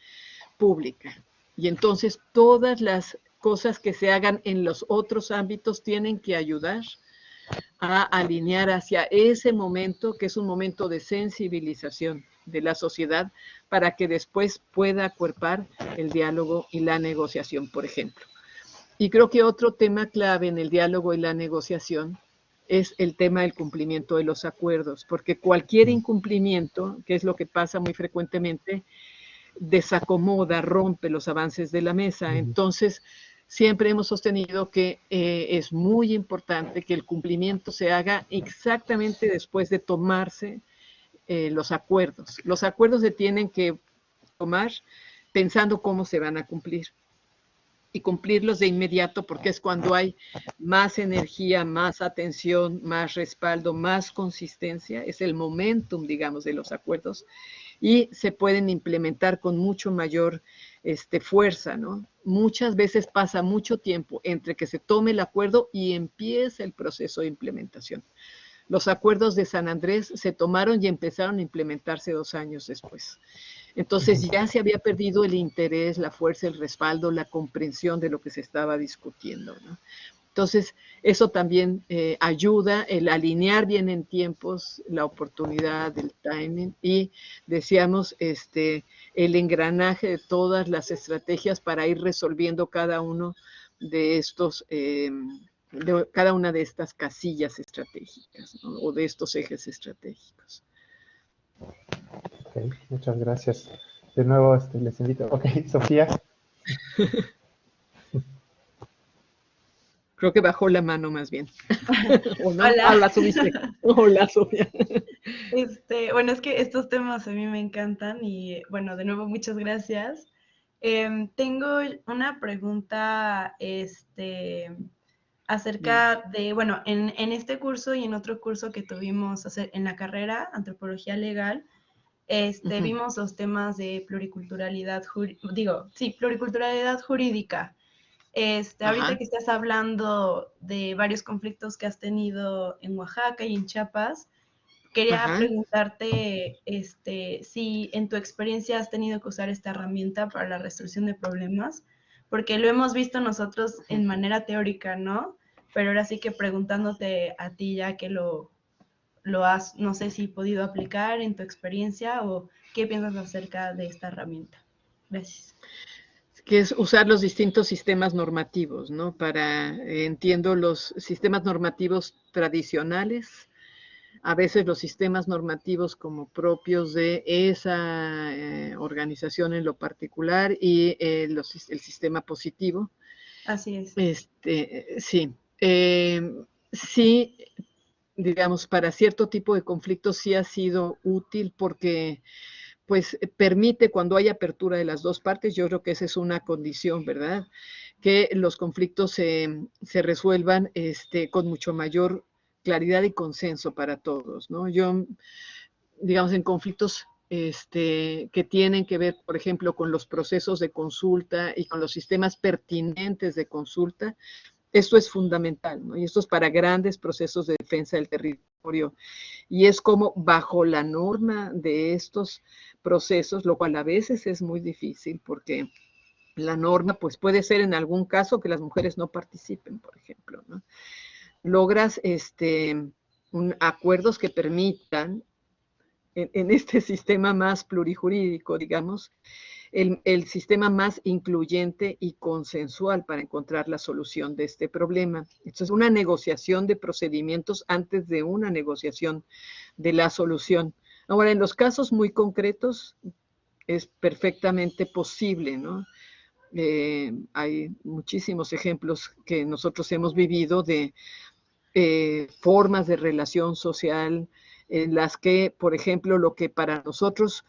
pública. Y entonces todas las cosas que se hagan en los otros ámbitos tienen que ayudar a alinear hacia ese momento, que es un momento de sensibilización de la sociedad, para que después pueda acuerpar el diálogo y la negociación, por ejemplo. Y creo que otro tema clave en el diálogo y la negociación es el tema del cumplimiento de los acuerdos, porque cualquier incumplimiento, que es lo que pasa muy frecuentemente, desacomoda, rompe los avances de la mesa. ujú. Entonces, siempre hemos sostenido que es muy importante que el cumplimiento se haga exactamente después de tomarse los acuerdos. Los acuerdos se tienen que tomar pensando cómo se van a cumplir. y cumplirlos de inmediato, porque es cuando hay más energía, más atención, más respaldo, más consistencia, es el momentum, digamos, de los acuerdos, y se pueden implementar con mucho mayor fuerza, ¿no? Muchas veces pasa mucho tiempo entre que se tome el acuerdo y empieza el proceso de implementación. Los acuerdos de San Andrés se tomaron y empezaron a implementarse 2 años después. Entonces ya se había perdido el interés, la fuerza, el respaldo, la comprensión de lo que se estaba discutiendo, ¿no? Entonces, eso también ayuda el alinear bien en tiempos la oportunidad, el timing y, decíamos, el engranaje de todas las estrategias para ir resolviendo cada uno de estos, cada una de estas casillas estratégicas, ¿no? O de estos ejes estratégicos. Ok, muchas gracias. De nuevo les invito. Ok, Sofía. Creo que bajó la mano más bien. ¿O no? Hola. Ah, la subiste. Hola, Sofía. Bueno, es que estos temas a mí me encantan y bueno, de nuevo muchas gracias. Tengo una pregunta acerca de, bueno, en este curso y en otro curso que tuvimos en la carrera, Antropología Legal, vimos los temas de pluriculturalidad, pluriculturalidad jurídica. Ahorita que estás hablando de varios conflictos que has tenido en Oaxaca y en Chiapas, quería preguntarte si en tu experiencia has tenido que usar esta herramienta para la resolución de problemas, porque lo hemos visto nosotros en manera teórica, ¿no? Pero ahora sí que preguntándote a ti ya que lo has, no sé si podido aplicar en tu experiencia o qué piensas acerca de esta herramienta. Gracias. Que es usar los distintos sistemas normativos, ¿no? Entiendo, los sistemas normativos tradicionales, a veces los sistemas normativos como propios de esa organización en lo particular y el sistema positivo. Así es. Sí. Sí, digamos, para cierto tipo de conflictos sí ha sido útil porque pues permite cuando hay apertura de las dos partes, yo creo que esa es una condición, ¿verdad? Que los conflictos se resuelvan con mucho mayor claridad y consenso para todos, ¿no? Yo, digamos, en conflictos que tienen que ver, por ejemplo, con los procesos de consulta y con los sistemas pertinentes de consulta, esto es fundamental, ¿no? Y esto es para grandes procesos de defensa del territorio. Y es como bajo la norma de estos procesos, lo cual a veces es muy difícil porque la norma pues puede ser en algún caso que las mujeres no participen, por ejemplo, ¿no? Logras acuerdos que permitan en este sistema más plurijurídico, digamos, el sistema más incluyente y consensual para encontrar la solución de este problema. Esto es una negociación de procedimientos antes de una negociación de la solución. Ahora, en los casos muy concretos es perfectamente posible, ¿no? Hay muchísimos ejemplos que nosotros hemos vivido de formas de relación social en las que, por ejemplo, lo que para nosotros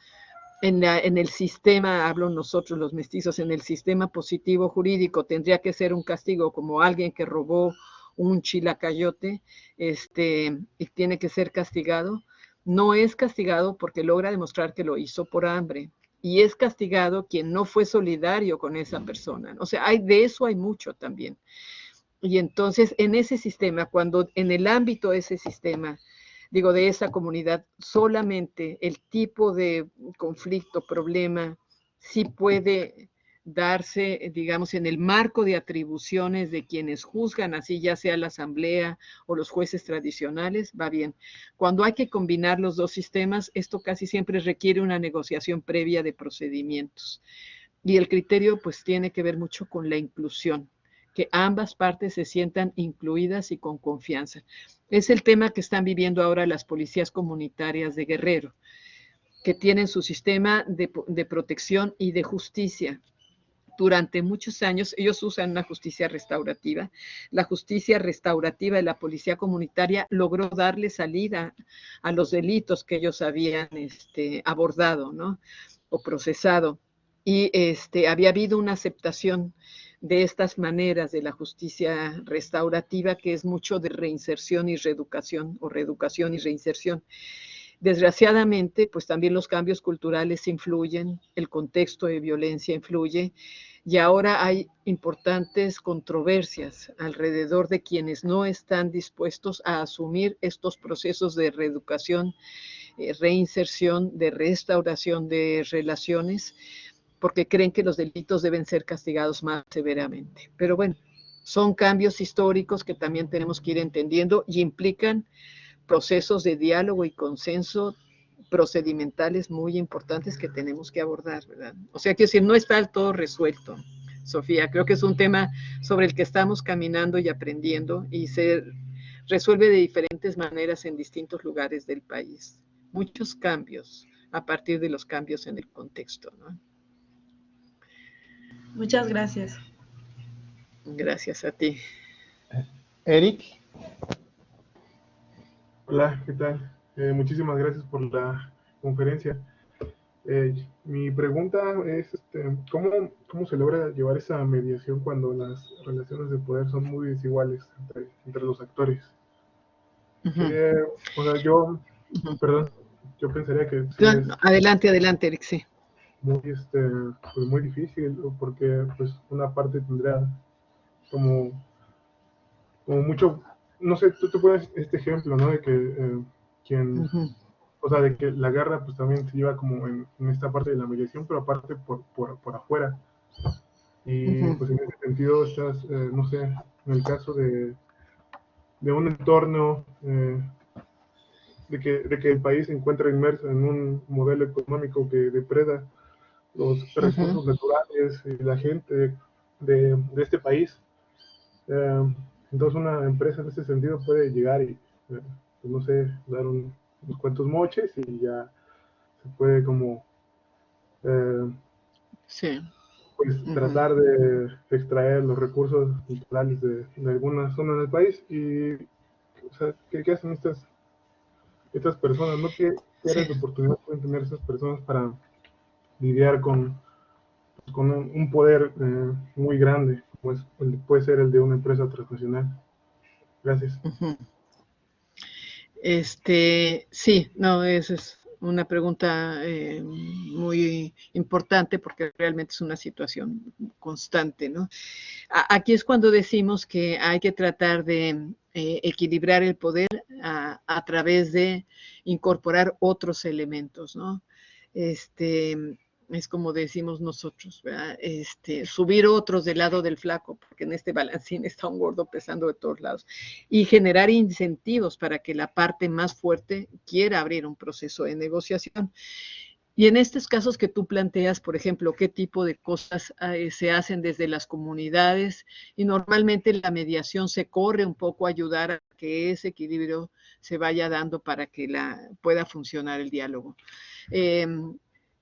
en el sistema, hablo nosotros los mestizos, en el sistema positivo jurídico tendría que ser un castigo como alguien que robó un chilacayote y tiene que ser castigado. No es castigado porque logra demostrar que lo hizo por hambre. Y es castigado quien no fue solidario con esa persona. O sea, de eso hay mucho también. Y entonces, en ese sistema, cuando en el ámbito de ese sistema, digo, de esa comunidad, solamente el tipo de conflicto, problema, sí puede darse, digamos, en el marco de atribuciones de quienes juzgan, así ya sea la asamblea o los jueces tradicionales, va bien. Cuando hay que combinar los dos sistemas, esto casi siempre requiere una negociación previa de procedimientos. Y el criterio, pues, tiene que ver mucho con la inclusión, que ambas partes se sientan incluidas y con confianza. Es el tema que están viviendo ahora las policías comunitarias de Guerrero, que tienen su sistema de protección y de justicia. Durante muchos años ellos usan una justicia restaurativa. La justicia restaurativa de la policía comunitaria logró darle salida a los delitos que ellos habían abordado, ¿no? O procesado. Y había habido una aceptación de estas maneras de la justicia restaurativa, que es mucho de reinserción y reeducación, o reeducación y reinserción. Desgraciadamente, pues también los cambios culturales influyen, el contexto de violencia influye, y ahora hay importantes controversias alrededor de quienes no están dispuestos a asumir estos procesos de reeducación, reinserción, de restauración de relaciones, porque creen que los delitos deben ser castigados más severamente. Pero bueno, son cambios históricos que también tenemos que ir entendiendo y implican procesos de diálogo y consenso procedimentales muy importantes que tenemos que abordar, ¿verdad? O sea, que decir, no está todo resuelto, Sofía. Creo que es un tema sobre el que estamos caminando y aprendiendo y se resuelve de diferentes maneras en distintos lugares del país. Muchos cambios a partir de los cambios en el contexto, ¿no? Muchas gracias. Gracias a ti. Eric. Hola, ¿qué tal? Muchísimas gracias por la conferencia. Mi pregunta es, ¿cómo se logra llevar esa mediación cuando las relaciones de poder son muy desiguales entre los actores? O sea, perdón, yo pensaría que sí es Adelante, Eric, sí. muy, pues muy difícil, porque pues una parte tendrá como mucho, no sé, tú pones este ejemplo, ¿no? De que quien, o sea, de que la guerra pues también se lleva como en esta parte de la mediación, pero aparte por afuera. Y pues en ese sentido estás, no sé, en el caso de un entorno, de que el país se encuentra inmerso en un modelo económico que depreda los recursos naturales y la gente de este país. Entonces una empresa en ese sentido puede llegar y, pues no sé, dar unos cuantos moches y ya se puede como sí. pues tratar de extraer los recursos naturales de alguna zona del país. Y o sea, ¿qué hacen estas personas? ¿No? ¿Qué áreas de oportunidad pueden tener esas personas para lidiar con un poder muy grande, como puede ser el de una empresa transnacional? Gracias. Sí, no, esa es una pregunta muy importante porque realmente es una situación constante, ¿no? Aquí es cuando decimos que hay que tratar de equilibrar el poder a través de incorporar otros elementos, ¿no? Es como decimos nosotros, ¿verdad? Subir otros del lado del flaco, porque en este balancín está un gordo pesando de todos lados, y generar incentivos para que la parte más fuerte quiera abrir un proceso de negociación. Y en estos casos que tú planteas, por ejemplo, qué tipo de cosas se hacen desde las comunidades, y normalmente la mediación se corre un poco a ayudar a que ese equilibrio se vaya dando para que pueda funcionar el diálogo.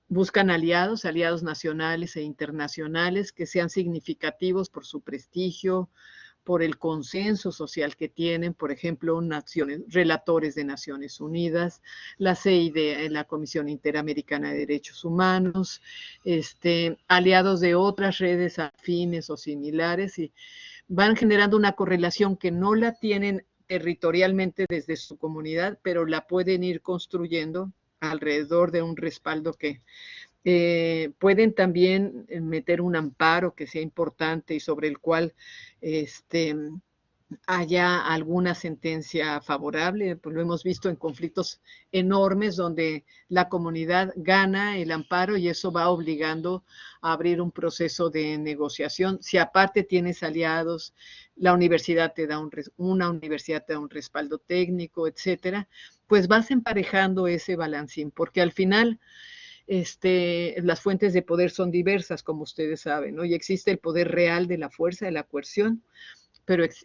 Buscan aliados nacionales e internacionales que sean significativos por su prestigio, por el consenso social que tienen, por ejemplo, relatores de Naciones Unidas, la CID, la Comisión Interamericana de Derechos Humanos, aliados de otras redes afines o similares, y van generando una correlación que no la tienen territorialmente desde su comunidad, pero la pueden ir construyendo alrededor de un respaldo que pueden también meter un amparo que sea importante y sobre el cual haya alguna sentencia favorable. Pues lo hemos visto en conflictos enormes donde la comunidad gana el amparo y eso va obligando a abrir un proceso de negociación. Si aparte tienes aliados, la universidad te da una universidad te da un respaldo técnico, etcétera, pues vas emparejando ese balancín, porque al final las fuentes de poder son diversas, como ustedes saben, ¿no? Y existe el poder real de la fuerza, de la coerción,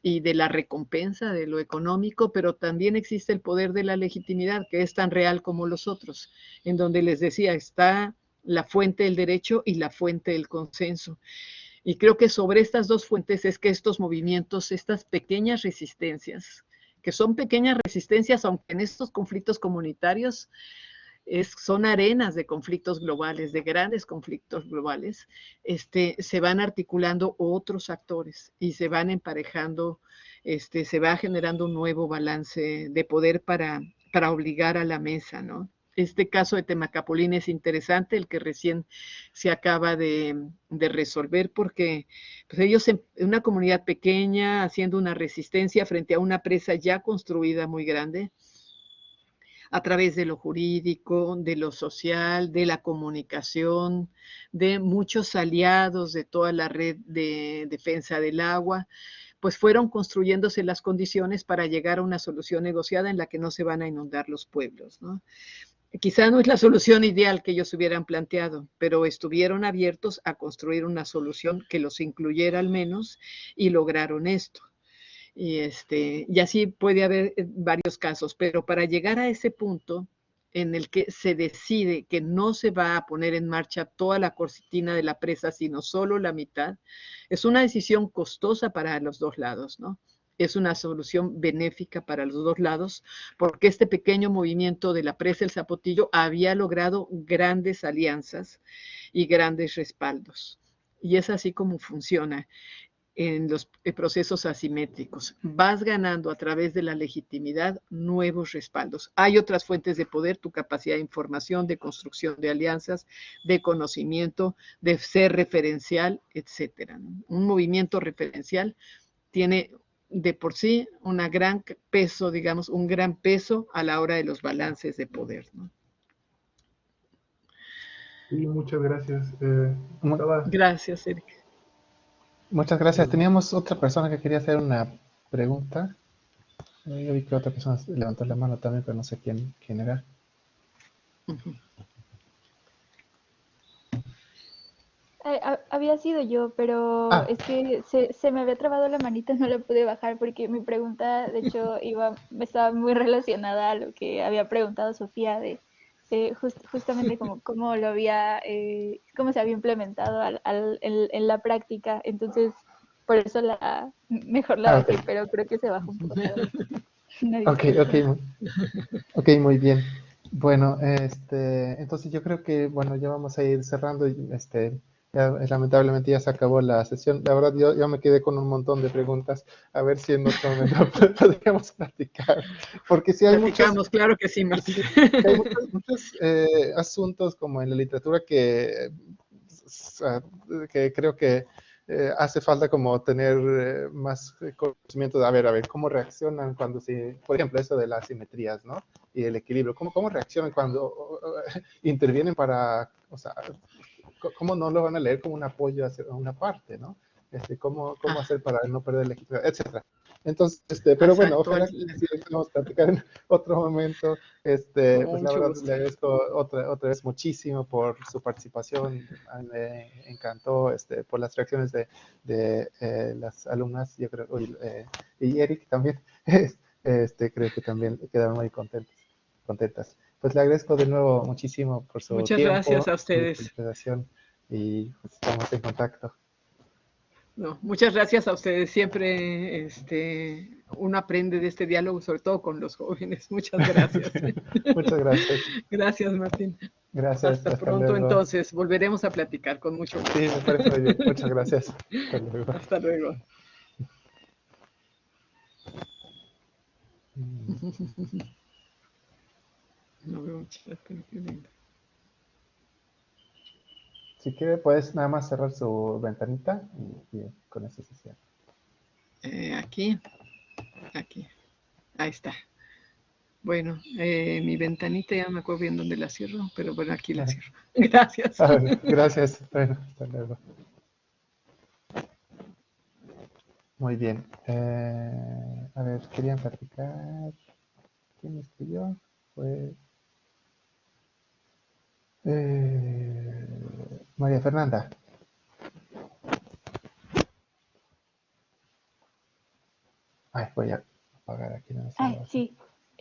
y de la recompensa, de lo económico, pero también existe el poder de la legitimidad, que es tan real como los otros, en donde les decía, está la fuente del derecho y la fuente del consenso. Y creo que sobre estas dos fuentes es que estos movimientos, estas pequeñas resistencias, que son pequeñas resistencias, aunque en estos conflictos comunitarios son arenas de conflictos globales, de grandes conflictos globales, se van articulando otros actores y se van emparejando, se va generando un nuevo balance de poder para obligar a la mesa, ¿no? Este caso de Temacapulín es interesante, el que recién se acaba de resolver, porque pues ellos en una comunidad pequeña, haciendo una resistencia frente a una presa ya construida muy grande, a través de lo jurídico, de lo social, de la comunicación, de muchos aliados de toda la red de defensa del agua, pues fueron construyéndose las condiciones para llegar a una solución negociada en la que no se van a inundar los pueblos, ¿no? Quizá no es la solución ideal que ellos hubieran planteado, pero estuvieron abiertos a construir una solución que los incluyera al menos y lograron esto. Y así puede haber varios casos, pero para llegar a ese punto en el que se decide que no se va a poner en marcha toda la cortina de la presa, sino solo la mitad, es una decisión costosa para los dos lados, ¿no? Es una solución benéfica para los dos lados, porque este pequeño movimiento de la presa El Zapotillo había logrado grandes alianzas y grandes respaldos. Y es así como funciona en los procesos asimétricos. Vas ganando a través de la legitimidad nuevos respaldos. Hay otras fuentes de poder, tu capacidad de información, de construcción de alianzas, de conocimiento, de ser referencial, etcétera, ¿no? Un movimiento referencial tiene de por sí un gran peso, digamos, un gran peso a la hora de los balances de poder, ¿no? Sí, muchas gracias. Gracias, Eric. Muchas gracias. Teníamos otra persona que quería hacer una pregunta. Yo vi que otra persona levantó la mano también, pero no sé quién era. Uh-huh. Había sido yo, pero es que se me había trabado la manita, no la pude bajar porque mi pregunta, de hecho, estaba muy relacionada a lo que había preguntado Sofía justamente cómo lo había, cómo se había implementado en la práctica. Entonces, por eso mejor la bajé, Ok. pero creo que se bajó un poco tarde. Ok, muy bien. Bueno, entonces yo creo que, bueno, ya vamos a ir cerrando. Lamentablemente ya se acabó la sesión. La verdad, yo me quedé con un montón de preguntas. A ver si en otro momento podríamos platicar. Porque sí hay Platicamos, claro que sí, Martín. sí, hay muchos asuntos como en la literatura que creo que hace falta como tener más conocimiento de, a ver, cómo reaccionan cuando por ejemplo, eso de las simetrías, ¿no? Y el equilibrio, cómo reaccionan cuando intervienen o sea, cómo no lo van a leer como un apoyo a una parte, ¿no? Cómo hacer para no perder la equidad, etcétera. Entonces, pero bueno, ojalá que sí podamos platicar en otro momento. Pues la verdad gusto. le agradezco otra vez muchísimo por su participación. Me encantó por las reacciones de las alumnas, yo creo, y Eric también. Creo que también quedaron muy contentas. Pues le agradezco de nuevo muchísimo por su Muchas tiempo gracias a y ustedes. su presentación y pues, estamos en contacto. No, muchas gracias a ustedes. Siempre uno aprende de este diálogo, sobre todo con los jóvenes. Muchas gracias. Muchas gracias. Gracias, Martín. Gracias. Hasta Hasta pronto, luego. entonces. Volveremos a platicar con mucho gusto. Sí, me parece muy bien. Muchas gracias. Hasta luego. Hasta luego. No veo mucho, pero qué lindo. Si quiere, puedes nada más cerrar su ventanita y con eso se cierra. Aquí. Ahí está. Bueno, mi ventanita ya no me acuerdo bien dónde la cierro, pero bueno, aquí la cierro. Gracias. Gracias. Bueno, hasta luego. Muy bien. A ver, querían platicar. ¿Quién escribió? Fue María Fernanda. Ay, voy a apagar aquí. Ay, sí.